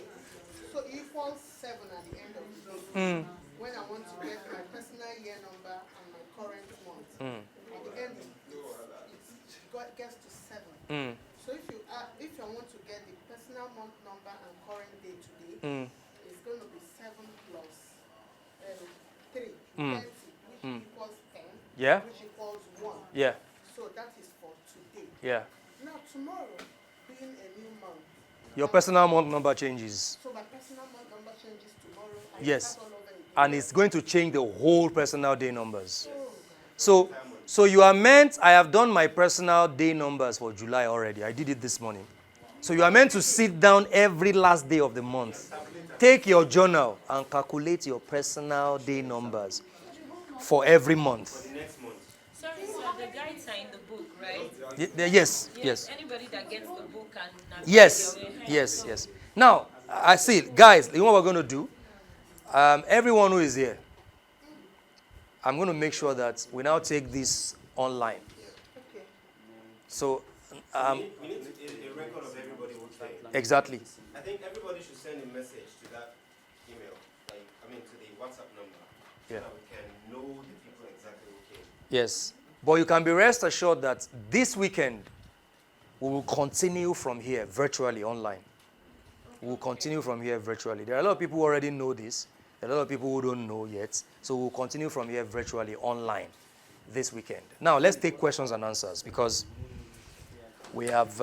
so it equals 7 at the end of the day. When I want to get my personal year number and my current month, at the end it gets to 7. So if I want to get the personal month number and current day today, it's going to be 7 plus 3, 20, which equals 10, Yeah? which equals 1. Yeah. So that is for today. Yeah. Now tomorrow, being a new month, Your personal month number changes. so my personal month number changes tomorrow. And Yes. start all over again. And it's going to change the whole personal day numbers. So you are meant, I have done my personal day numbers for July already. I did it this morning. So you are meant to sit down every last day of the month. Take your journal and calculate your personal day numbers for every month. Next month. Sorry, sir, the guides are in the book, right? Yes. Anybody that gets the book and Yes. Now, I see, guys, you know what we're going to do? Everyone who is here, I'm going to make sure that we now take this online. Okay. So, We need a record of everybody who came. exactly. I think everybody should send a message to that email, to the WhatsApp number, so Yeah. that we can know the people exactly who came. Yes. But you can be rest assured that this weekend, we will continue from here virtually online. We will continue from here virtually. There are a lot of people who already know this. There are a lot of people who don't know yet. So we'll continue from here virtually online this weekend. Now, let's take questions and answers because we have...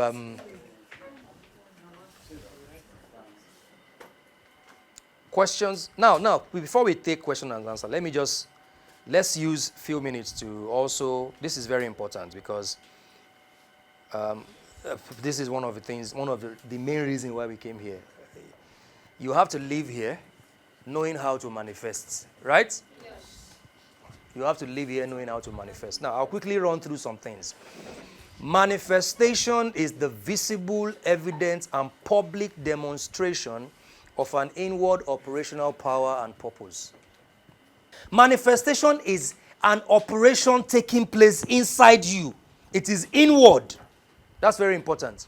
questions. Now, before we take question and answer, let's use a few minutes to also, this is very important because this is one of the main reasons why we came here. You have to live here knowing how to manifest, right? Yes. You have to live here knowing how to manifest. Now, I'll quickly run through some things. Manifestation is the visible, evident, and public demonstration of an inward operational power and purpose. Manifestation is an operation taking place inside you. It is inward. That's very important.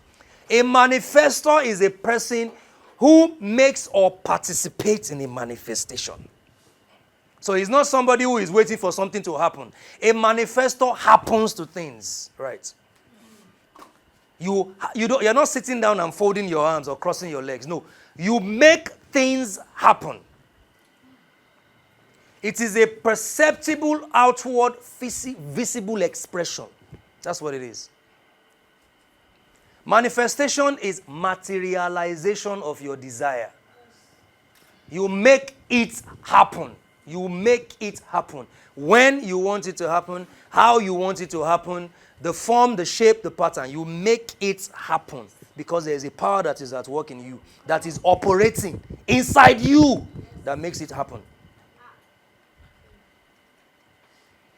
A manifestor is a person who makes or participates in a manifestation. So he's not somebody who is waiting for something to happen. A manifestor happens to things, right? You're not sitting down and folding your arms or crossing your legs. No, you make things happen. It is a perceptible, outward, visible expression. That's what it is. Manifestation is materialization of your desire. You make it happen. You make it happen. When you want it to happen, how you want it to happen, the form, the shape, the pattern. You make it happen because there is a power that is at work in you, that is operating inside you, that makes it happen.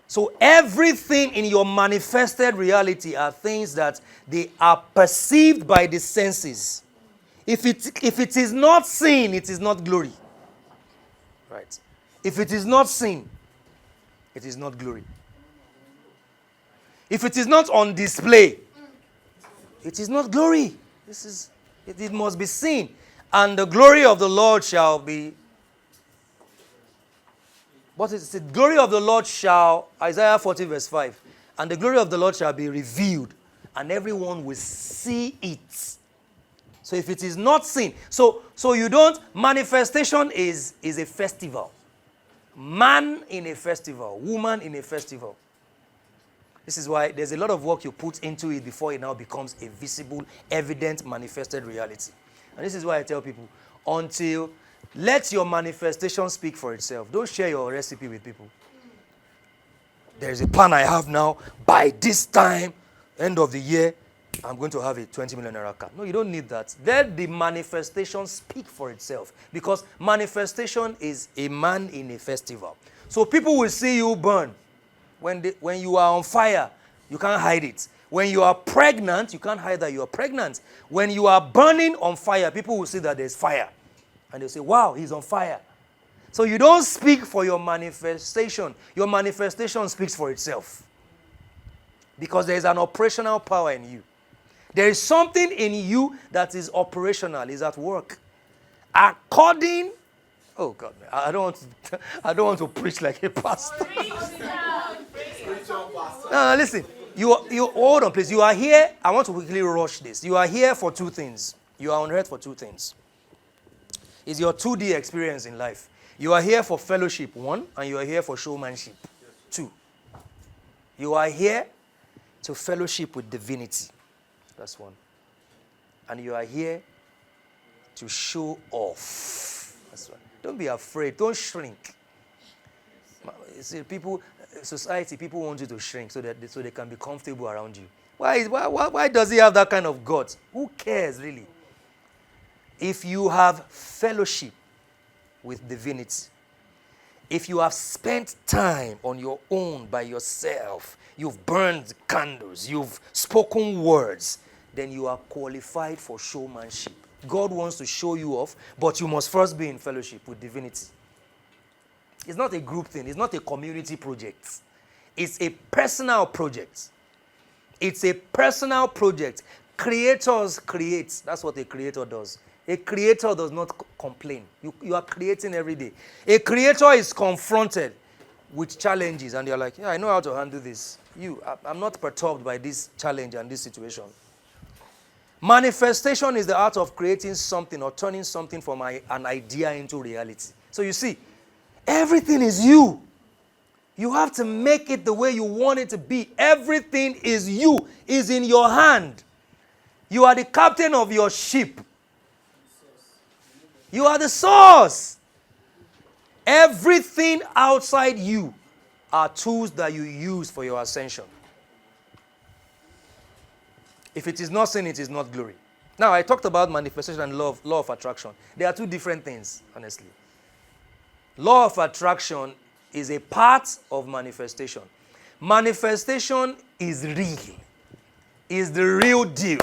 So everything in your manifested reality are things that they are perceived by the senses. If it is not seen, it is not glory. Right? If it is not seen, it is not glory. If it is not on display, it is not glory. It must be seen. And the glory of the Lord shall be... What is it? The glory of the Lord shall, Isaiah 40 verse 5, and the glory of the Lord shall be revealed, and everyone will see it. So if it is not seen, so you don't, manifestation is a festival. Man in a festival, woman in a festival. This is why there's a lot of work you put into it before it now becomes a visible, evident, manifested reality. And this is why I tell people, until... let your manifestation speak for itself. Don't share your recipe with people. There's a plan I have now. By this time, end of the year, I'm going to have a 20 million naira car. No, you don't need that. Let the manifestation speak for itself. Because manifestation is a man in a festival. So people will see you burn. When you are on fire, you can't hide it. When you are pregnant, you can't hide that you are pregnant. When you are burning on fire, people will see that there's fire. And they'll say, wow, he's on fire. So you don't speak for your manifestation. Your manifestation speaks for itself. Because there is an operational power in you. There is something in you that is operational, is at work. According, oh God, I don't want to preach like a pastor. No, listen. You hold on, please. You are here. I want to quickly rush this. You are here for two things. You are on earth for two things. It's your 2D experience in life. You are here for fellowship, one, and you are here for showmanship, two. You are here to fellowship with divinity. That's one. And you are here to show off. That's one. Don't be afraid. Don't shrink. You see, society, people want you to shrink so they can be comfortable around you. Why does he have that kind of guts? Who cares, really? If you have fellowship with divinity, if you have spent time on your own by yourself, you've burned candles, you've spoken words, then you are qualified for showmanship. God wants to show you off, but you must first be in fellowship with divinity. It's not a group thing. It's not a community project. It's a personal project. It's a personal project. Creators create. That's what a creator does. A creator does not complain. You are creating every day. A creator is confronted with challenges, and you're like, yeah, I know how to handle this. I'm not perturbed by this challenge and this situation. Manifestation is the art of creating something or turning something from an idea into reality. So you see, everything is you. You have to make it the way you want it to be. Everything is you, is in your hand. You are the captain of your ship. You are the source. Everything outside you are tools that you use for your ascension. If it is not sin, it is not glory. Now, I talked about manifestation and law of attraction. They are two different things, honestly. Law of attraction is a part of manifestation. Manifestation is real. Is the real deal.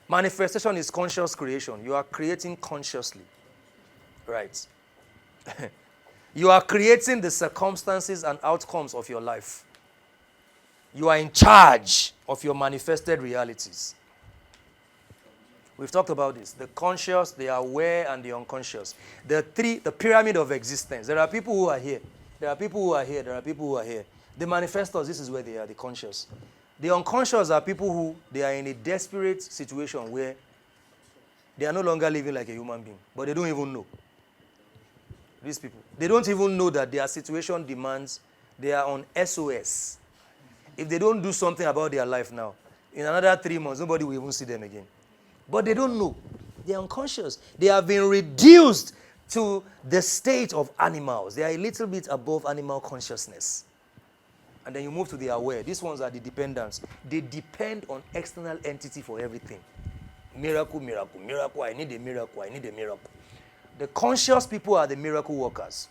Manifestation is conscious creation. You are creating consciously. Right. You are creating the circumstances and outcomes of your life. You are in charge of your manifested realities. We've talked about this. The conscious, the aware, and the unconscious. The pyramid of existence. There are people who are here. There are people who are here. There are people who are here. The manifestors, this is where they are, the conscious. The unconscious are people who, they are in a desperate situation where they are no longer living like a human being, but they don't even know. These people, they don't even know that their situation demands, they are on SOS. If they don't do something about their life now, in another 3 months, nobody will even see them again. But they don't know. They are unconscious. They have been reduced to the state of animals. They are a little bit above animal consciousness. And then you move to the aware. These ones are the dependents. They depend on external entity for everything. Miracle, miracle, miracle. I need a miracle. I need a miracle. The conscious people are the miracle workers.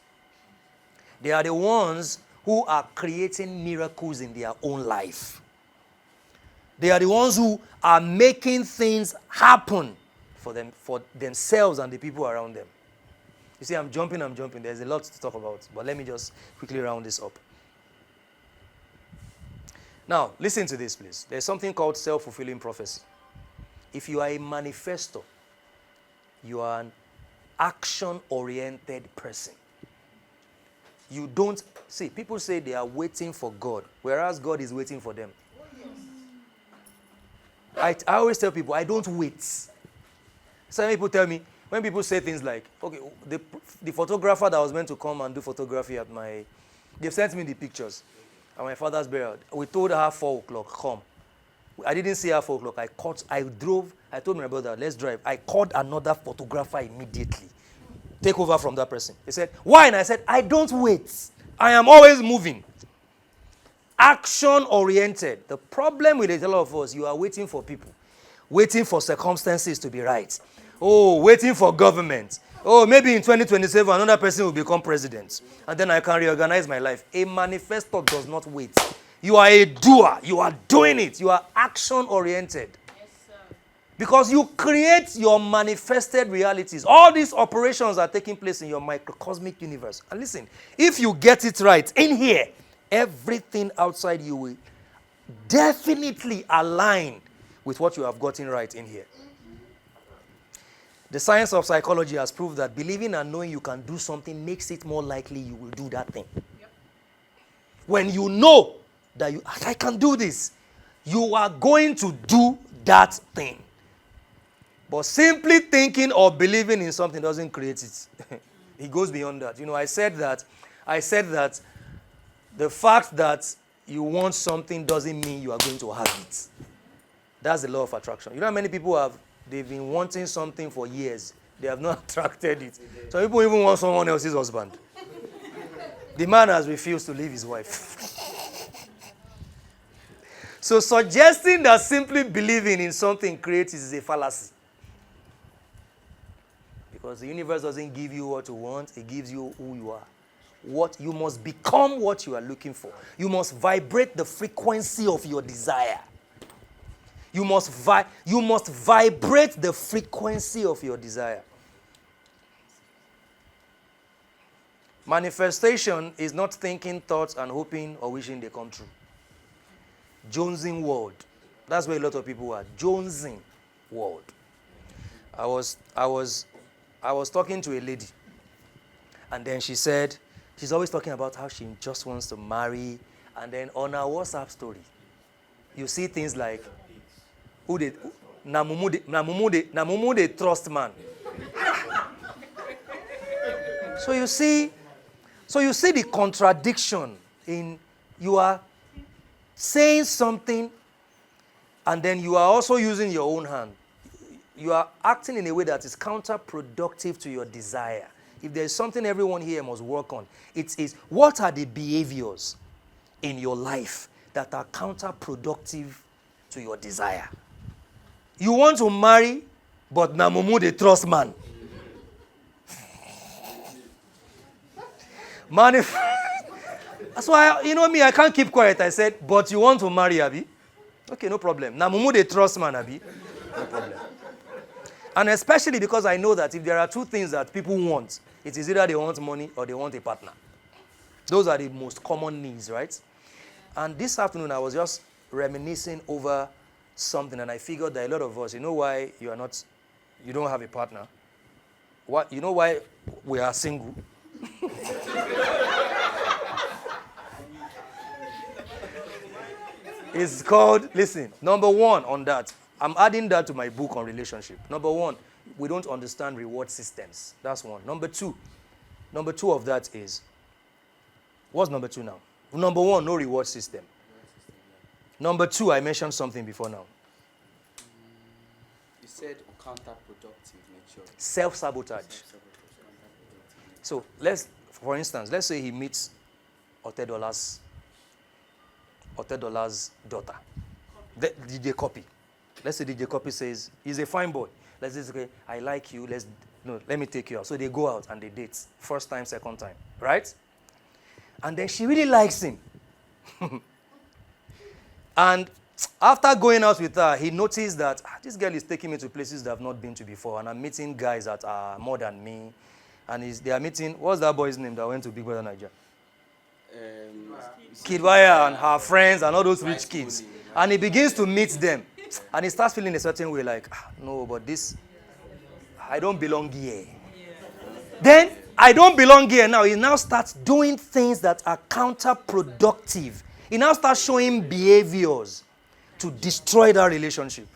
They are the ones who are creating miracles in their own life. They are the ones who are making things happen for themselves and the people around them. You see, I'm jumping. There's a lot to talk about, but let me just quickly round this up. Now, listen to this, please. There's something called self-fulfilling prophecy. If you are a manifestor, you are an action-oriented person. You don't, see, people say they are waiting for God, whereas God is waiting for them. I always tell people, I don't wait. Some people tell me, when people say things like, okay, the photographer that was meant to come and do photography at they've sent me the pictures at my father's burial. We told her 4 o'clock, come. I didn't see her 4 o'clock. I told my brother, let's drive. I called another photographer immediately. Take over from that person. He said, why? And I said, I don't wait. I am always moving. Action-oriented. The problem with a lot of us, you are waiting for people. Waiting for circumstances to be right. Oh, waiting for government. Oh, maybe in 2027, another person will become president. And then I can reorganize my life. A manifesto does not wait. You are a doer. You are doing it. You are action-oriented. Yes, sir. Because you create your manifested realities. All these operations are taking place in your microcosmic universe. And listen, if you get it right in here, everything outside you will definitely align with what you have gotten right in here. The science of psychology has proved that believing and knowing you can do something makes it more likely you will do that thing. Yep. When you know that I can do this, you are going to do that thing. But simply thinking or believing in something doesn't create it. It goes beyond that. I said that the fact that you want something doesn't mean you are going to have it. That's the law of attraction. You know how many people they've been wanting something for years. They have not attracted it. Some people even want someone else's husband. The man has refused to leave his wife. So suggesting that simply believing in something creates is a fallacy. Because the universe doesn't give you what you want, it gives you who you are. What you must become what you are looking for. You must vibrate the frequency of your desire. You must vibrate the frequency of your desire. Manifestation is not thinking thoughts and hoping or wishing they come true. Jonesing world. That's where a lot of people are. Jonesing world. I was talking to a lady, and then she said, she's always talking about how she just wants to marry, and then on her WhatsApp story, you see things like, Namumu de trust man. So you see the contradiction in you are saying something and then you are also using your own hand. You are acting in a way that is counterproductive to your desire. If there is something everyone here must work on, it is what are the behaviors in your life that are counterproductive to your desire. You want to marry, but Namumu the trust man. That's why, I can't keep quiet. I said, but you want to marry, Abi? Okay, no problem. Namumu the trust man, Abi? No problem. And especially because I know that if there are two things that people want, it is either they want money or they want a partner. Those are the most common needs, right? And this afternoon, I was just reminiscing over something, and I figured that a lot of us, you know why you don't have a partner? You know why we are single? It's called, listen, number one on that, I'm adding that to my book on relationship. Number one, we don't understand reward systems. That's one. Number two of that is, what's number two now? Number one, no reward system. Number two, I mentioned something before now. You said counterproductive nature. Self-sabotage. So for instance, let's say he meets Otedola's daughter. The DJ Copy. Let's say DJ Copy says, he's a fine boy. Let's say, okay, I like you, let me take you out. So they go out and they date. First time, second time, right? And then she really likes him. And after going out with her, he noticed that this girl is taking me to places that I've not been to before, and I'm meeting guys that are more than me. And they are meeting, what's that boy's name that went to Big Brother Nigeria? Kidwaya and her friends and all those rich kids. And he begins to meet them. And he starts feeling a certain way like, no, but this, I don't belong here. Then, I don't belong here now. He now starts doing things that are counterproductive. He now starts showing behaviors to destroy that relationship.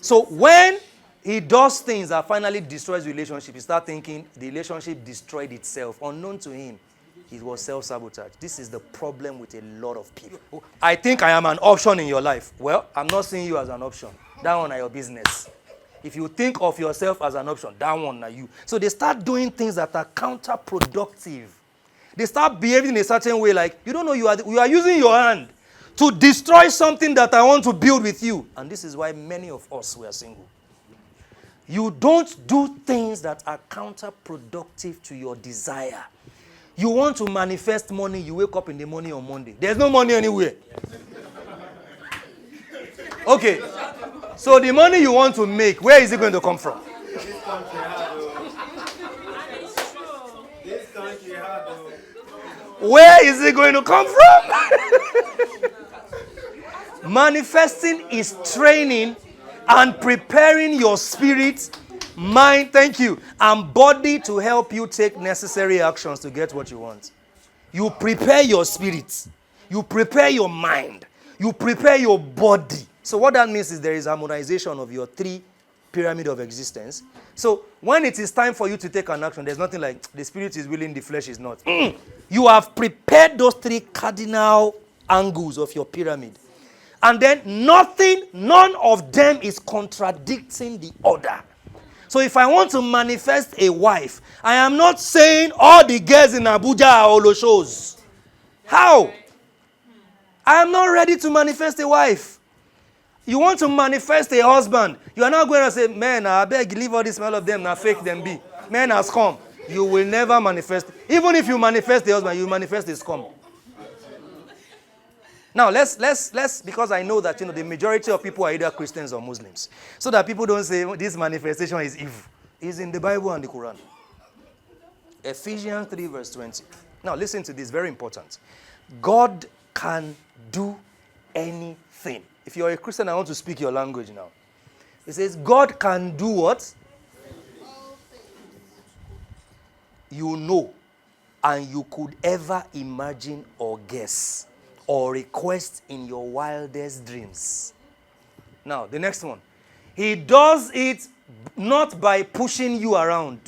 So when he does things that finally destroys the relationship, he starts thinking the relationship destroyed itself. Unknown to him, it was self-sabotage. This is the problem with a lot of people. I think I am an option in your life. Well, I'm not seeing you as an option. That one are your business. If you think of yourself as an option, that one are you. So they start doing things that are counterproductive. They start behaving in a certain way like, you don't know you are using your hand to destroy something that I want to build with you. And this is why many of us were single. You don't do things that are counterproductive to your desire. You want to manifest money, you wake up in the morning on Monday. There's no money anywhere. Okay. So the money you want to make, where is it going to come from? This country hard, though. This country hard, though. Where is it going to come from? Manifesting is training and preparing your spirit, mind, thank you, and body to help you take necessary actions to get what you want. You prepare your spirit. You prepare your mind. You prepare your body. So what that means is there is harmonization of your three pyramid of existence. So when it is time for you to take an action, there's nothing like the spirit is willing, the flesh is not. You have prepared those three cardinal angles of your pyramid. And then none of them is contradicting the other. So if I want to manifest a wife, I am not saying all the girls in Abuja are Oloshos. How? I am not ready to manifest a wife. You want to manifest a husband. You are not going to say, man, I beg, leave all this smell of them, now fake them be. Man has come. You will never manifest. Even if you manifest the husband, you manifest the scum. Now, let's, because I know that, the majority of people are either Christians or Muslims. So that people don't say, this manifestation is evil. It's in the Bible and the Quran. Ephesians 3 verse 20. Now, listen to this, very important. God can do anything. If you're a Christian, I want to speak your language now. It says, God can do what? You know, and you could ever imagine or guess or request in your wildest dreams. Now, the next one. He does it not by pushing you around.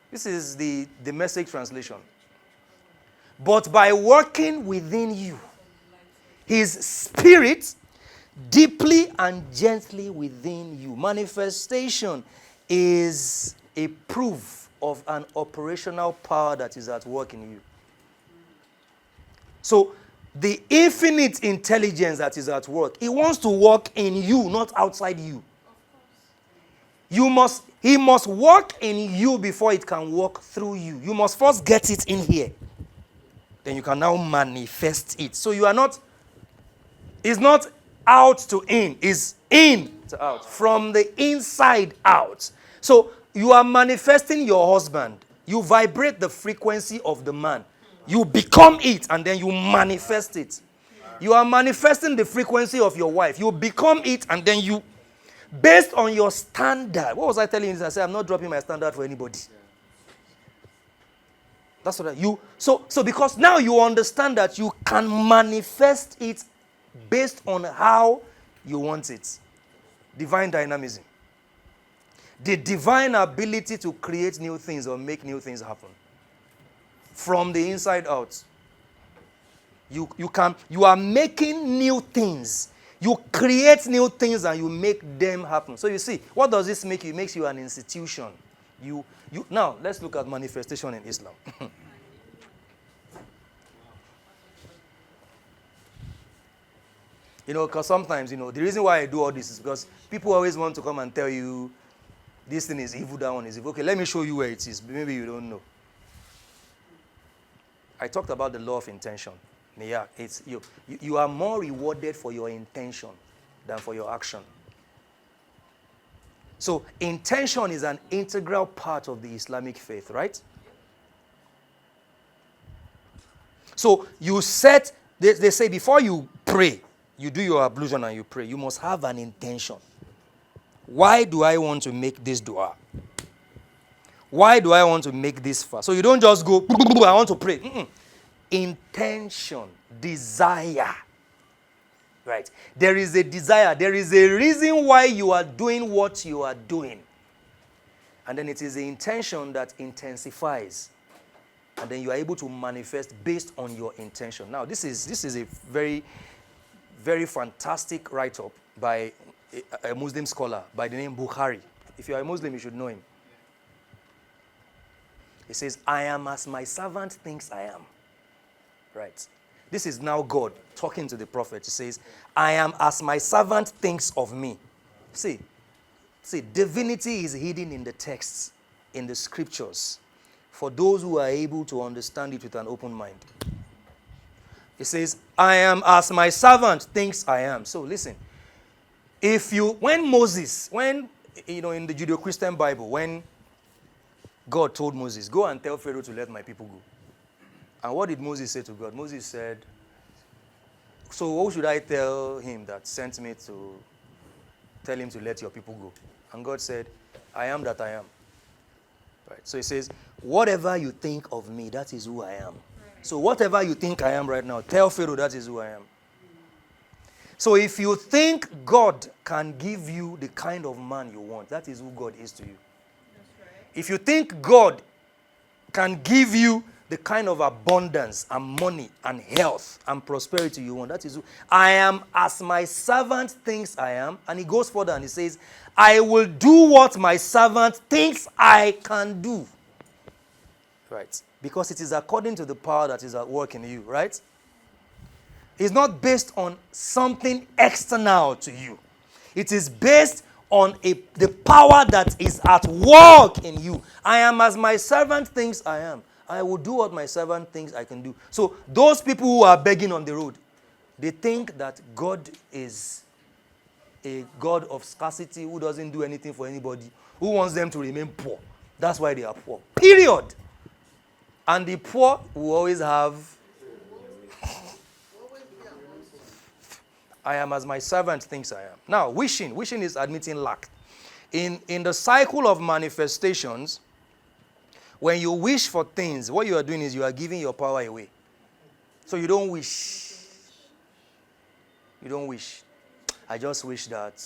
This is the Message translation. But by working within you. His spirit deeply and gently within you. Manifestation is a proof of an operational power that is at work in you. So, the infinite intelligence that is at work, it wants to work in you, not outside you. He must work in you before it can work through you. You must first get it in here. Then you can now manifest it. So you are not, it's not out to in, it's in to out. From the inside out. So you are manifesting your husband. You vibrate the frequency of the man. You become it and then you manifest it. You are manifesting the frequency of your wife. You become it and then you, based on your standard. What was I telling you? I said, I'm not dropping my standard for anybody. That's what so because now you understand that you can manifest it based on how you want it. Divine dynamism. The divine ability to create new things or make new things happen. From the inside out. You are making new things. You create new things and you make them happen. So you see, what does this make you? It makes you an institution. Now, let's look at manifestation in Islam. Because sometimes, the reason why I do all this is because people always want to come and tell you, this thing is evil, that one is evil. Okay, let me show you where it is. Maybe you don't know. I talked about the law of intention. Yeah, it's you are more rewarded for your intention than for your action. So intention is an integral part of the Islamic faith, right? So you set, they say before you pray, you do your ablution and you pray, you must have an intention. Why do I want to make this dua? Why do I want to make this fast? So you don't just go, I want to pray. Intention, desire. Right? There is a desire. There is a reason why you are doing what you are doing. And then it is the intention that intensifies. And then you are able to manifest based on your intention. Now, this is a very, very fantastic write-up by a Muslim scholar by the name Bukhari. If you are a Muslim, you should know him. He says, I am as my servant thinks I am. Right. This is now God talking to the prophet. He says, I am as my servant thinks of me. See, divinity is hidden in the texts, in the scriptures. for those who are able to understand it with an open mind. It says, I am as my servant thinks I am. So listen, when Moses, in the Judeo-Christian Bible, when God told Moses, go and tell Pharaoh to let my people go. And what did Moses say to God? Moses said, so what should I tell him that sent me to tell him to let your people go? And God said, I am that I am. Right. So he says, whatever you think of me, that is who I am. So whatever you think I am right now, tell Pharaoh that is who I am. So if you think God can give you the kind of man you want, that is who God is to you. That's right. If you think God can give you the kind of abundance and money and health and prosperity you want, that is who I am as my servant thinks I am. And he goes further and he says, I will do what my servant thinks I can do. Right. Because it is according to the power that is at work in you, right? It's not based on something external to you. It is based on the power that is at work in you. I am as my servant thinks I am. I will do what my servant thinks I can do. So those people who are begging on the road, they think that God is a God of scarcity who doesn't do anything for anybody, who wants them to remain poor. That's why they are poor. Period. And the poor will always have, I am as my servant thinks I am. Now, wishing is admitting lack. In the cycle of manifestations, when you wish for things, what you are doing is you are giving your power away. So you don't wish. You don't wish. I just wish that,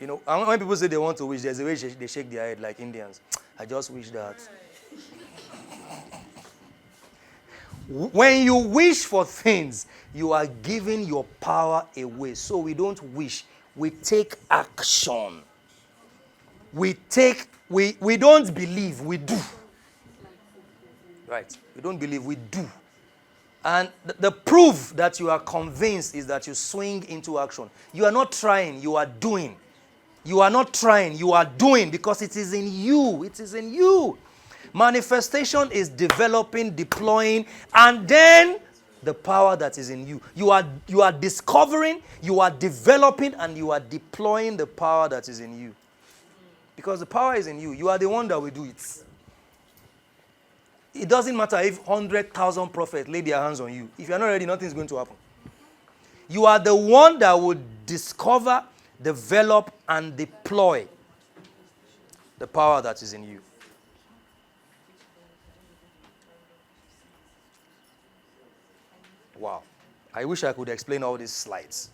and when people say they want to wish, there's a way they shake their head like Indians. I just wish that. When you wish for things, you are giving your power away. So we don't wish. We take action. We don't believe, we do. Right? We don't believe, we do. And the proof that you are convinced is that you swing into action. You are not trying, you are doing. You are not trying, you are doing because it is in you. It is in you. Manifestation is developing, deploying, and then the power that is in you. You are discovering, you are developing, and you are deploying the power that is in you. Because the power is in you. You are the one that will do it. It doesn't matter if 100,000 prophets lay their hands on you. If you are not ready, nothing is going to happen. You are the one that will discover, develop, and deploy the power that is in you. Wow. I wish I could explain all these slides.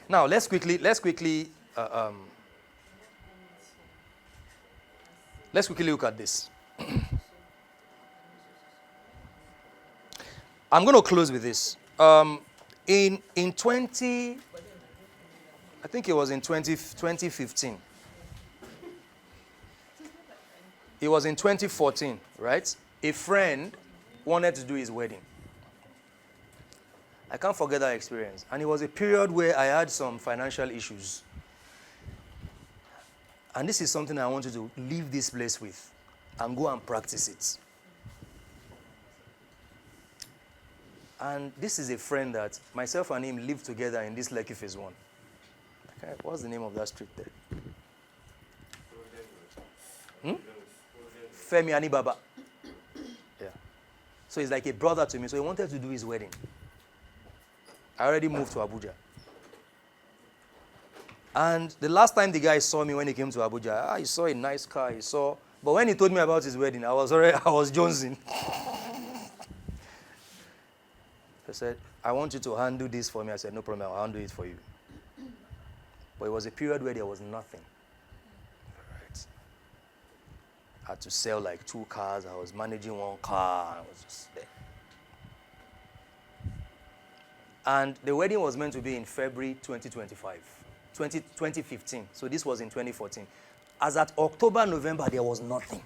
Now, let's quickly look at this. I'm going to close with this. In 20, I think it was in 2015. It was in 2014, right? A friend wanted to do his wedding. I can't forget that experience. And it was a period where I had some financial issues. And this is something I want you to leave this place with and go and practice it. And this is a friend that myself and him lived together in this Lekki Phase 1. Okay, what's the name of that street there? Femi Anibaba. Yeah. So he's like a brother to me. So he wanted to do his wedding. I already moved to Abuja. And the last time the guy saw me when he came to Abuja, he saw a nice car, but when he told me about his wedding, I was jonesing. He said, I want you to handle this for me. I said, no problem, I'll handle it for you. But it was a period where there was nothing. Right. I had to sell like 2 cars. I was managing 1 car. I was just there. And the wedding was meant to be in February 2015. So this was in 2014. As at October, November, there was nothing.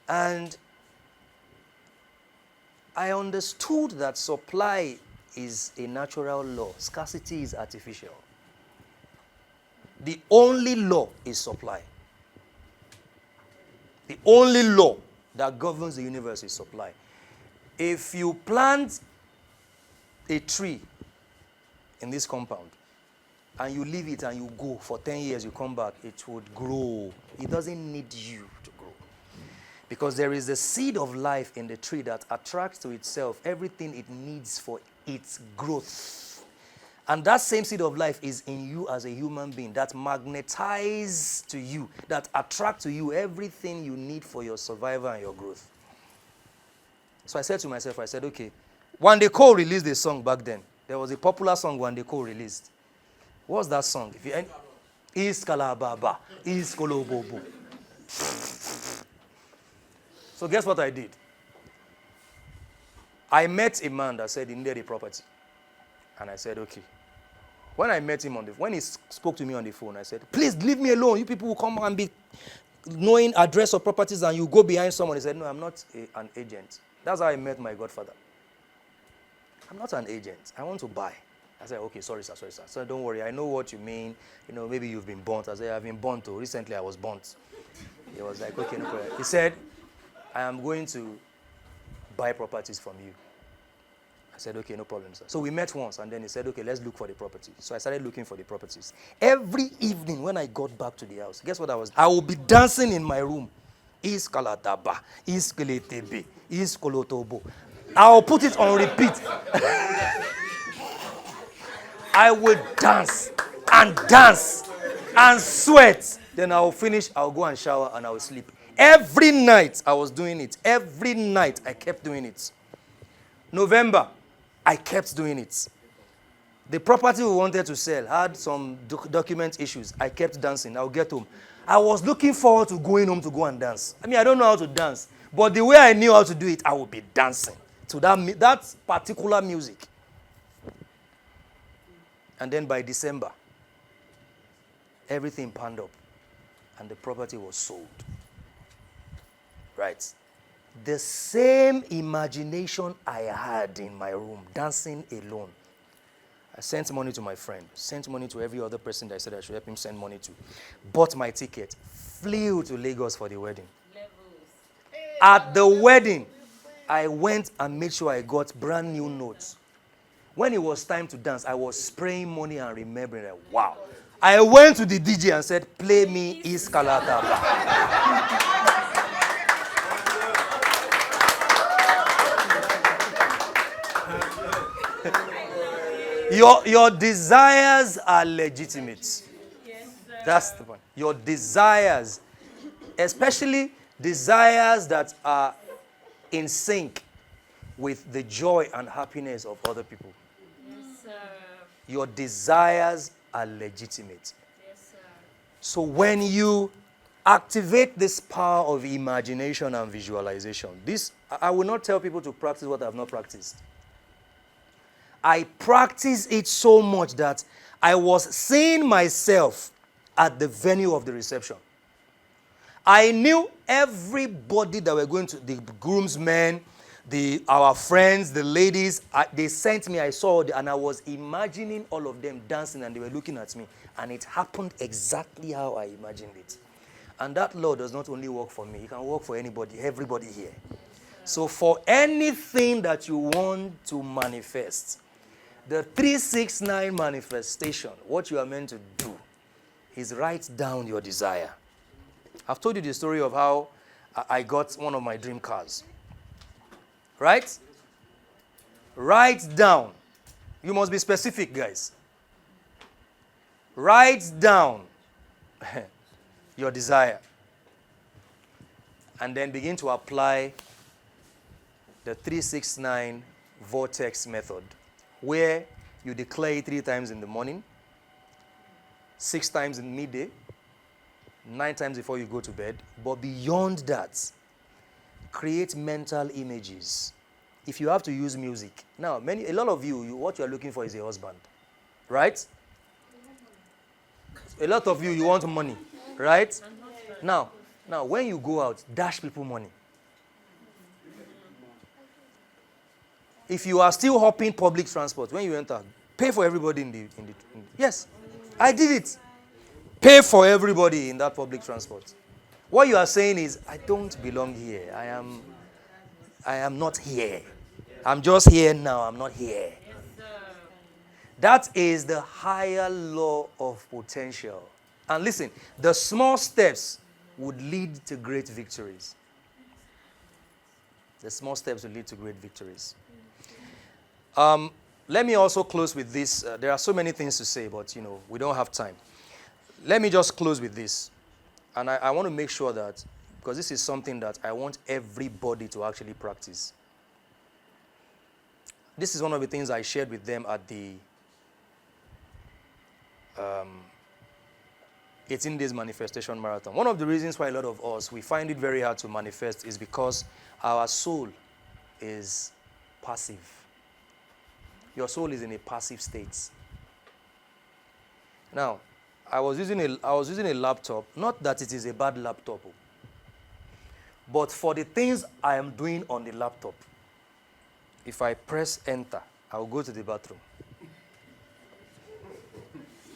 And I understood that supply is a natural law. Scarcity is artificial. The only law is supply. The only law that governs the universe is supply. If you plant a tree in this compound and you leave it and you go for 10 years, you come back, it would grow. It doesn't need you to grow. Because there is a seed of life in the tree that attracts to itself everything it needs for its growth. And that same seed of life is in you as a human being that magnetizes to you, that attracts to you everything you need for your survival and your growth. So I said to myself, I said, okay, Wande Cole released a song back then. There was a popular song Wande Cole released. What's that song? If you Is Kalababa, Is Kolobobo. So guess what I did? I met a man that said he needed a property. And I said, okay. When I met him when he spoke to me on the phone, I said, please leave me alone. You people will come and be knowing address of properties and you go behind someone. He said, no, I'm not an agent. That's how I met my godfather. I'm not an agent. I want to buy. I said, okay, sorry, sir. So don't worry. I know what you mean. You know, maybe you've been burnt. I said, I've been burnt too. Recently, I was burnt. He was like, okay, no problem. He said, I am going to buy properties from you. I said, okay, no problem, sir. So we met once, and then he said, okay, let's look for the property. So I started looking for the properties. Every evening when I got back to the house, guess what I will be dancing in my room. Is Kalataba, is Keletebe, is Kolotobo. I'll put it on repeat. I will dance and sweat. Then I'll finish, I'll go and shower, and I'll sleep. Every night I was doing it. Every night I kept doing it. November, I kept doing it. The property we wanted to sell had some document issues. I kept dancing. I'll get home. I was looking forward to going home to go and dance. I mean, I don't know how to dance, but the way I knew how to do it, I would be dancing to that particular music. And then by December, everything panned up, and the property was sold. Right? The same imagination I had in my room, dancing alone. I sent money to my friend, sent money to every other person that I said I should help him send money to. Bought my ticket, flew to Lagos for the wedding. At the wedding, I went and made sure I got brand new notes. When it was time to dance, I was spraying money and remembering that, wow. I went to the DJ and said, play me Iskalataba. Your desires are legitimate. Yes, sir. That's the point. Your desires, especially desires that are in sync with the joy and happiness of other people. Yes, sir. Your desires are legitimate. Yes, sir. So when you activate this power of imagination and visualization, I will not tell people to practice what I have not practiced. I practiced it so much that I was seeing myself at the venue of the reception. I knew everybody that were going to, the groomsmen, our friends, the ladies, they sent me, I saw, and I was imagining all of them dancing, and they were looking at me. And it happened exactly how I imagined it. And that law does not only work for me, it can work for anybody, everybody here. So for anything that you want to manifest, the 369 manifestation, what you are meant to do is write down your desire. I've told you the story of how I got one of my dream cars. Right? Write down. You must be specific, guys. Write down your desire. And then begin to apply the 369 vortex method, where you declare it 3 times in the morning, 6 times in midday, 9 times before you go to bed. But beyond that, create mental images. If you have to use music. Now, a lot of you, what you are looking for is a husband. Right? A lot of you want money. Right? Now, when you go out, dash people money. If you are still hopping public transport, when you enter, pay for everybody in the yes, I did it. Pay for everybody in that public transport. What you are saying is, I don't belong here. I am not here. I'm just here now. I'm not here. That is the higher law of potential. And listen, the small steps would lead to great victories. The small steps will lead to great victories. Let me also close with this. There are so many things to say, but we don't have time. Let me just close with this. And I want to make sure that, because this is something that I want everybody to actually practice. This is one of the things I shared with them at the 18 days manifestation marathon. One of the reasons why a lot of us, we find it very hard to manifest is because our soul is passive. Your soul is in a passive state. Now, I was using a laptop, not that it is a bad laptop, but for the things I am doing on the laptop, if I press enter, I will go to the bathroom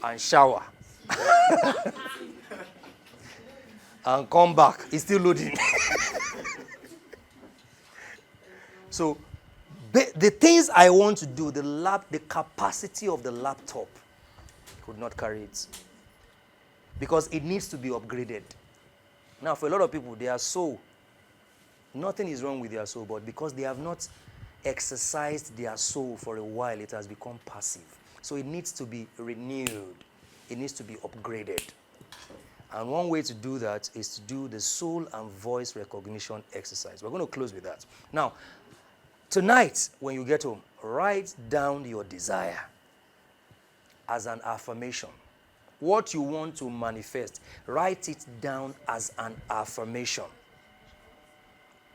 and shower and come back. It's still loading. So the things I want to do, the capacity of the laptop could not carry it, because it needs to be upgraded. Now, for a lot of people, their soul, nothing is wrong with their soul, but because they have not exercised their soul for a while, it has become passive. So it needs to be renewed. It needs to be upgraded. And one way to do that is to do the soul and voice recognition exercise. We're going to close with that. Now, tonight, when you get home, write down your desire as an affirmation. What you want to manifest, write it down as an affirmation.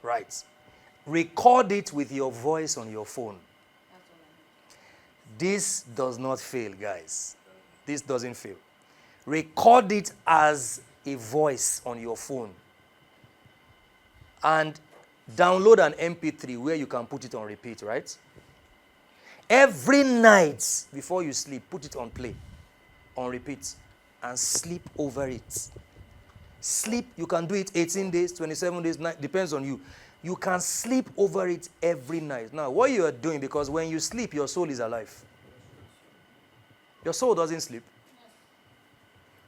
Right. Record it with your voice on your phone. This does not fail, guys. This doesn't fail. Record it as a voice on your phone. And download an MP3 where you can put it on repeat, right? Every night before you sleep, put it on play, on repeat, and sleep over it. Sleep, you can do it 18 days, 27 days, depends on you. You can sleep over it every night. Now, what you are doing, because when you sleep, your soul is alive. Your soul doesn't sleep.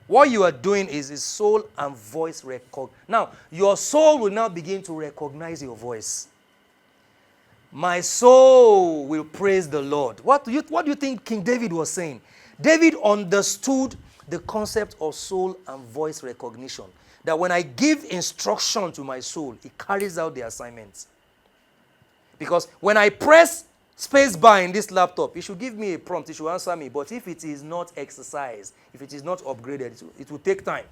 What you are doing is soul and voice record. Now, your soul will now begin to recognize your voice. My soul will praise the Lord. What do you think King David was saying? David understood the concept of soul and voice recognition. That when I give instruction to my soul, it carries out the assignment. Because when I press space bar in this laptop, it should give me a prompt, it should answer me. But if it is not exercised, if it is not upgraded, it will take time.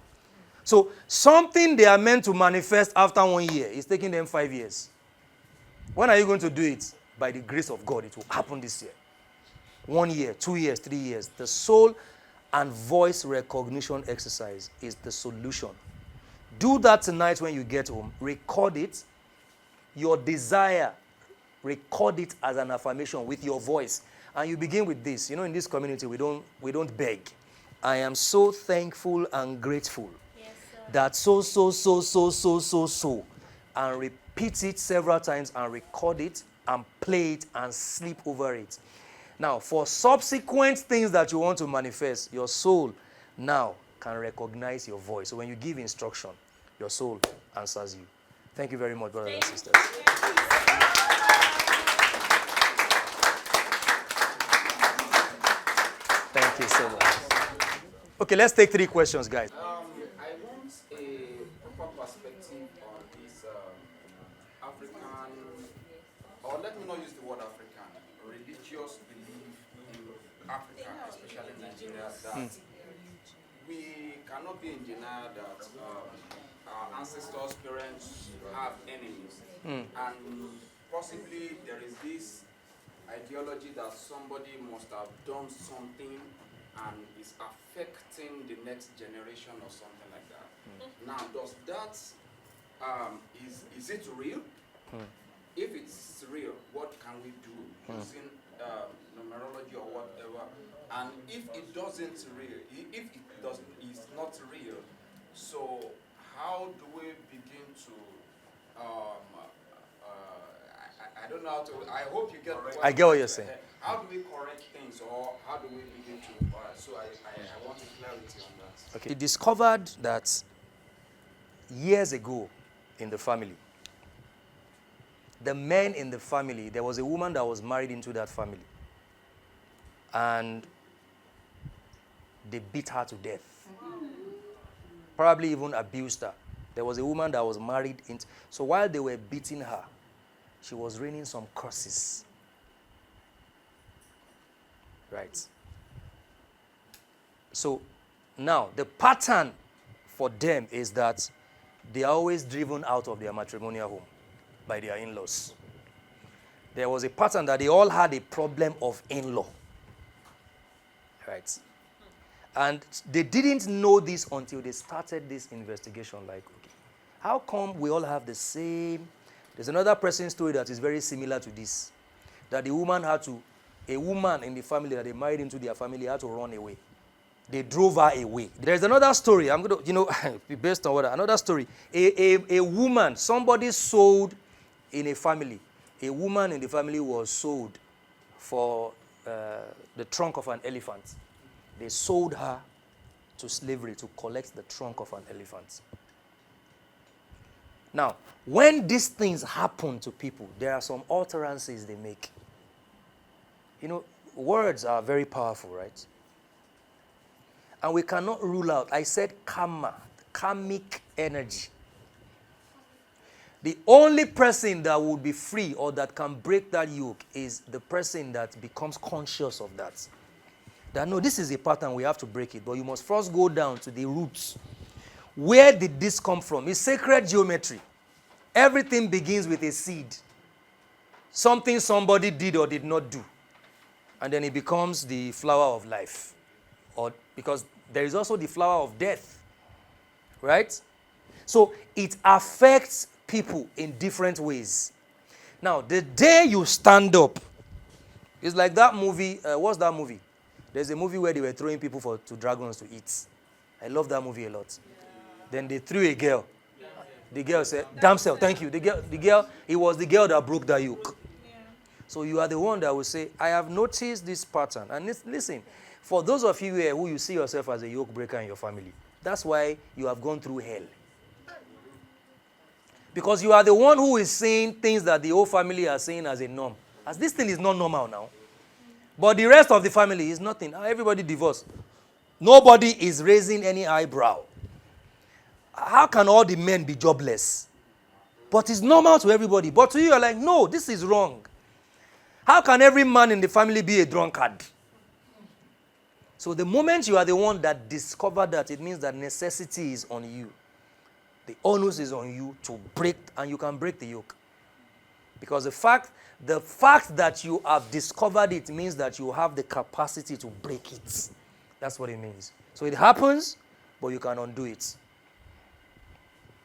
So something they are meant to manifest after 1 year is taking them 5 years. When are you going to do it? By the grace of God, it will happen this year. 1 year, 2 years, 3 years. The soul and voice recognition exercise is the solution. Do that tonight when you get home. Record it. Your desire, record it as an affirmation with your voice. And you begin with this. In this community, we don't beg. I am so thankful and grateful that so. And repeat it several times and record it and play it and sleep over it. Now, for subsequent things that you want to manifest, your soul now can recognize your voice. So when you give instruction, your soul answers you. Thank you very much, brothers and sisters. Thank you so much. Okay, let's take 3 questions, guys. I want a proper perspective on this African, or let me not use the word African, religious belief in Africa, especially Nigeria, that we cannot be in denial that our ancestors, parents have enemies. And possibly there is this ideology that somebody must have done something and is affecting the next generation or something like that. Now, does that, is it real? If it's real, what can we do using numerology or whatever, and if it doesn't real, if it doesn't, it's not real. So how do we begin to? I don't know how to. I hope you get. I get what you're saying. How do we correct things, or how do we begin to? So I want clarity on that. Okay. He discovered that years ago in the family, the men in the family, there was a woman that was married into that family. And they beat her to death. Probably even abused her. There was a woman that was married into. So while they were beating her, she was raining some curses. Right. So now the pattern for them is that they are always driven out of their matrimonial home by their in-laws. There was a pattern that they all had a problem of in-law. Right. And they didn't know this until they started this investigation. Like, okay, how come we all have the same? There's another person's story that is very similar to this. That the woman a woman in the family that they married into their family had to run away. They drove her away. There's another story. I'm going to, based on what, another story. A woman, somebody sold in a family. A woman in the family was sold for the trunk of an elephant. They sold her to slavery to collect the trunk of an elephant. Now, when these things happen to people, there are some utterances they make. Words are very powerful, right? And we cannot rule out. I said karma, karmic energy. The only person that will be free or that can break that yoke is the person that becomes conscious of that. That no, this is a pattern, we have to break it. But you must first go down to the roots. Where did this come from? It's sacred geometry. Everything begins with a seed. Something somebody did or did not do. And then it becomes the flower of life. Or because there is also the flower of death. Right? So it affects people in different ways. Now, the day you stand up, it's like that movie. What's that movie? There's a movie where they were throwing people to dragons to eat. I love that movie a lot. Yeah. Then they threw a girl. The girl said, damsel, thank you. The girl, it was the girl that broke the yoke. Yeah. So you are the one that will say, I have noticed this pattern. And listen, for those of you here who you see yourself as a yoke breaker in your family, that's why you have gone through hell. Because you are the one who is saying things that the whole family are saying as a norm. As this thing is not normal now. But the rest of the family is nothing. Everybody divorced. Nobody is raising any eyebrow. How can all the men be jobless? But it's normal to everybody. But to you, you're like, no, this is wrong. How can every man in the family be a drunkard? So the moment you are the one that discovered that, it means that necessity is on you. The onus is on you to break, and you can break the yoke. Because the fact that you have discovered it means that you have the capacity to break it. That's what it means. So it happens, but you can undo it.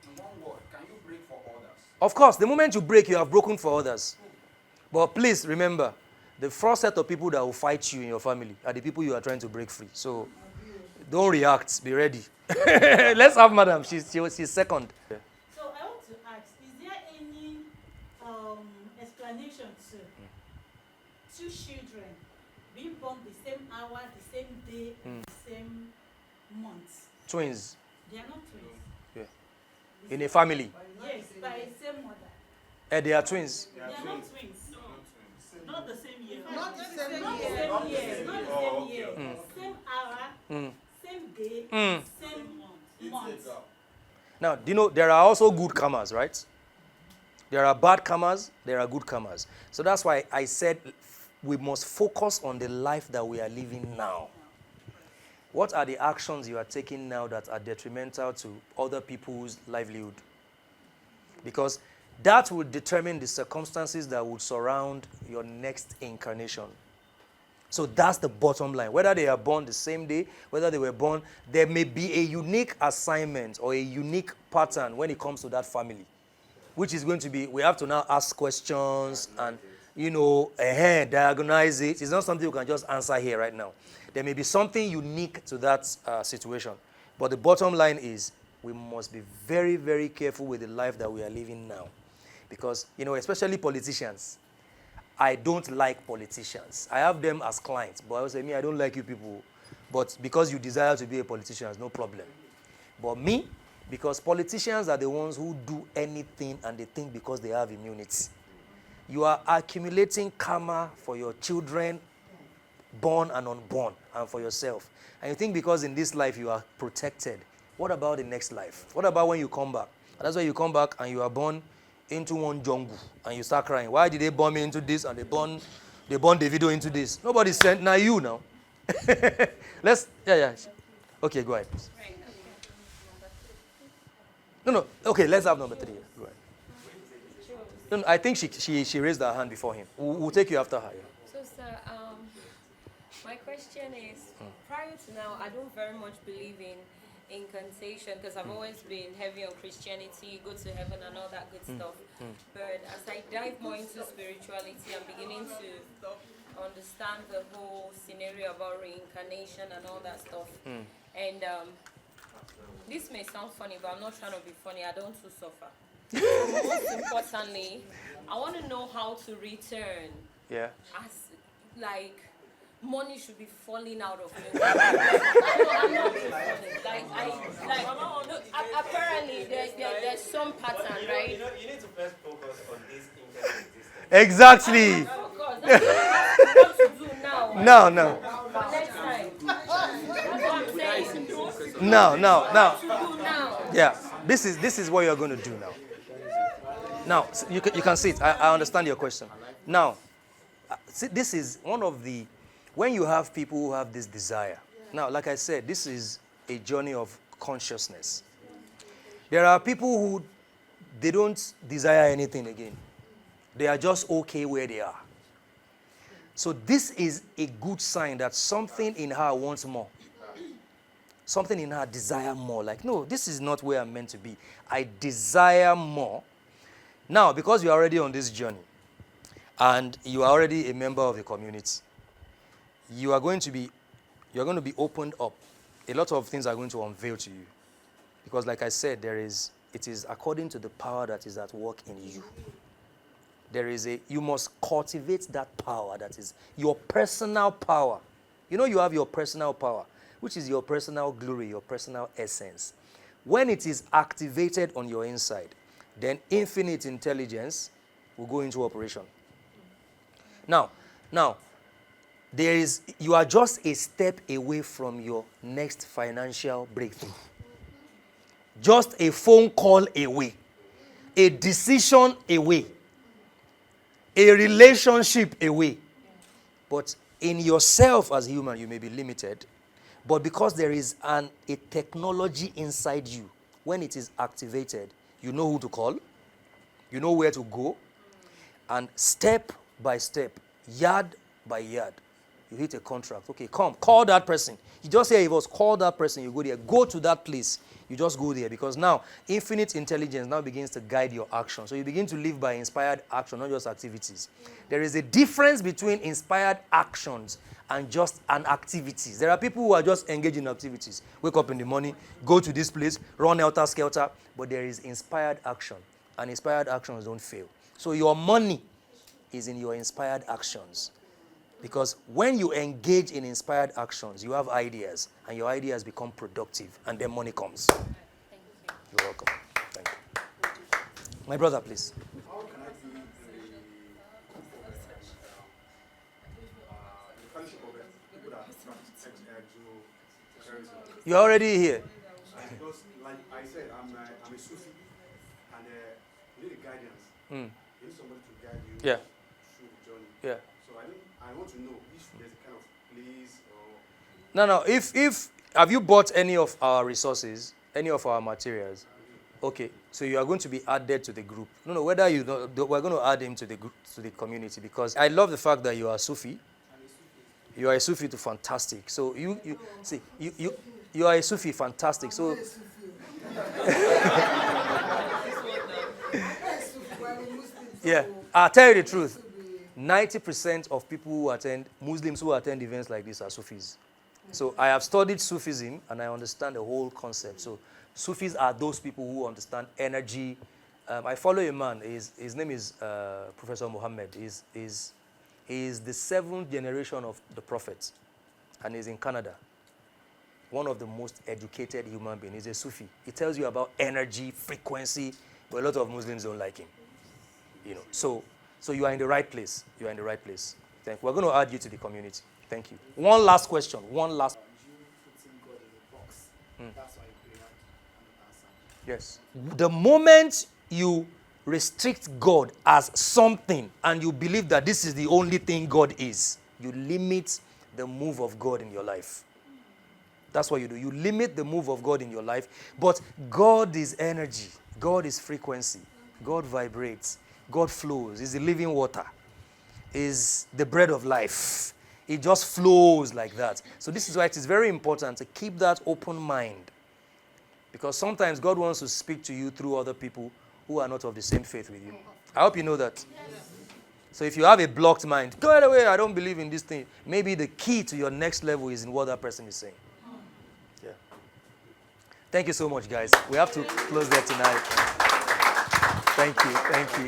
In one word, can you break for others? Of course, the moment you break, you have broken for others. But please remember, the first set of people that will fight you in your family are the people you are trying to break free. So don't react. Be ready. Let's have Madam. She's second. So I want to ask, is there any explanation to two children being born the same hour, the same day, the same month? Twins. They are not twins. Yeah. In a family. Yes, by the same mother. They are twins. They are not twins. Not the same year. Not the same year. Not the same year. Not the same year. Same hour, same day, same month. Now, do you know, there are also good karmas, right? There are bad karmas, there are good karmas. So that's why I said we must focus on the life that we are living now. What are the actions you are taking now that are detrimental to other people's livelihood? Because that will determine the circumstances that would surround your next incarnation. So that's the bottom line. Whether they are born the same day, whether they were born, there may be a unique assignment or a unique pattern when it comes to that family, which is going to be, we have to now ask questions, and diagnose it. It's not something you can just answer here right now. There may be something unique to that situation. But the bottom line is we must be very, very careful with the life that we are living now. Because, especially politicians. I don't like politicians. I have them as clients. But I will say, I don't like you people. But because you desire to be a politician, no problem. But me, because politicians are the ones who do anything and they think because they have immunity. You are accumulating karma for your children, born and unborn, and for yourself. And you think because in this life you are protected. What about the next life? What about when you come back? And that's why you come back and you are born into one jungle and you start crying. Why did they born me into this and they born Davido into this? Nobody sent, now you now. Okay, go ahead, please. No. Okay, let's have number 3. Go ahead. No, I think she raised her hand before him. We'll take you after her. Yeah. So, sir, my question is, prior to now, I don't very much believe in incantation because I've always been heavy on Christianity, go to heaven and all that good stuff. But as I dive more into spirituality, I'm beginning to understand the whole scenario about reincarnation and all that stuff. And this may sound funny, but I'm not trying to be funny. I don't too suffer. Most importantly, I want to know how to return. Yeah. As like money should be falling out of me. I'm not being funny. Apparently there's some pattern, right? You need to first focus on this internet existence. Exactly. Focus. That's what to do now. No. For next time. That's what I'm saying. No. What to do now? Yeah. This is what you're going to do now. Now, you can see it. I understand your question. Now, see, this is one of the, when you have people who have this desire. Now, like I said, this is a journey of consciousness. There are people who, they don't desire anything again. They are just okay where they are. So this is a good sign that something in her wants more. Something in her desire more. Like, no, this is not where I'm meant to be. I desire more. Now, because you're already on this journey, and you are already a member of the community, you're going to be opened up. A lot of things are going to unveil to you. Because like I said, it is according to the power that is at work in you. You must cultivate that power that is your personal power. You have your personal power, which is your personal glory, your personal essence. When it is activated on your inside, then infinite intelligence will go into operation. Now, you are just a step away from your next financial breakthrough. Just a phone call away. A decision away. A relationship away. But in yourself as human, you may be limited. But because there is a technology inside you, when it is activated, you know who to call, you know where to go, and step by step, yard by yard, you hit a contract. Okay, call that person. You just say it was call that person, you go there. Go to that place. You just go there because now infinite intelligence now begins to guide your action. So you begin to live by inspired action, not just activities. There is a difference between inspired actions and just an activities. There are people who are just engaged in activities. Wake up in the morning, go to this place, run helter-skelter. But there is inspired action. And inspired actions don't fail. So your money is in your inspired actions. Because when you engage in inspired actions, you have ideas. And your ideas become productive. And then money comes. Thank you. You're welcome. Thank you. My brother, please. How can I do the friendship of people that do terrorism? You're already here. Because, like I said, I'm a Sufi, and you need guidance. You need somebody to guide you through the journey. Yeah. So I want to know if there's a kind of place or... No. If have you bought any of our resources, any of our materials? Okay, so you are going to be added to the group. No, whether you don't, we're going to add him to the group, to the community, because I love the fact that you are Sufi. You are a Sufi to fantastic. So you are a Sufi, fantastic. So yeah, I'll tell you the truth. 90% of people who attend, Muslims who attend events like this are Sufis. So I have studied Sufism and I understand the whole concept. So Sufis are those people who understand energy. I follow a man, his name is Professor Muhammad. He is the 7th generation of the Prophet and he's in Canada. One of the most educated human beings. He's a Sufi. He tells you about energy, frequency, but a lot of Muslims don't like him. You know, so you are in the right place. You are in the right place. Thank you. We're going to add you to the community. Thank you. One last question. One last. You putting God in a box. That's why you pray out an answer. Yes. The moment you restrict God as something and you believe that this is the only thing God is, you limit the move of God in your life. That's what you do. You limit the move of God in your life. But God is energy. God is frequency. God vibrates. God flows. He's the living water. Is the bread of life. It just flows like that. So this is why it is very important to keep that open mind. Because sometimes God wants to speak to you through other people who are not of the same faith with you. I hope you know that. Yes. So if you have a blocked mind, go away, I don't believe in this thing. Maybe the key to your next level is in what that person is saying. Yeah. Thank you so much, guys. We have to close there tonight. Thank you. Thank you.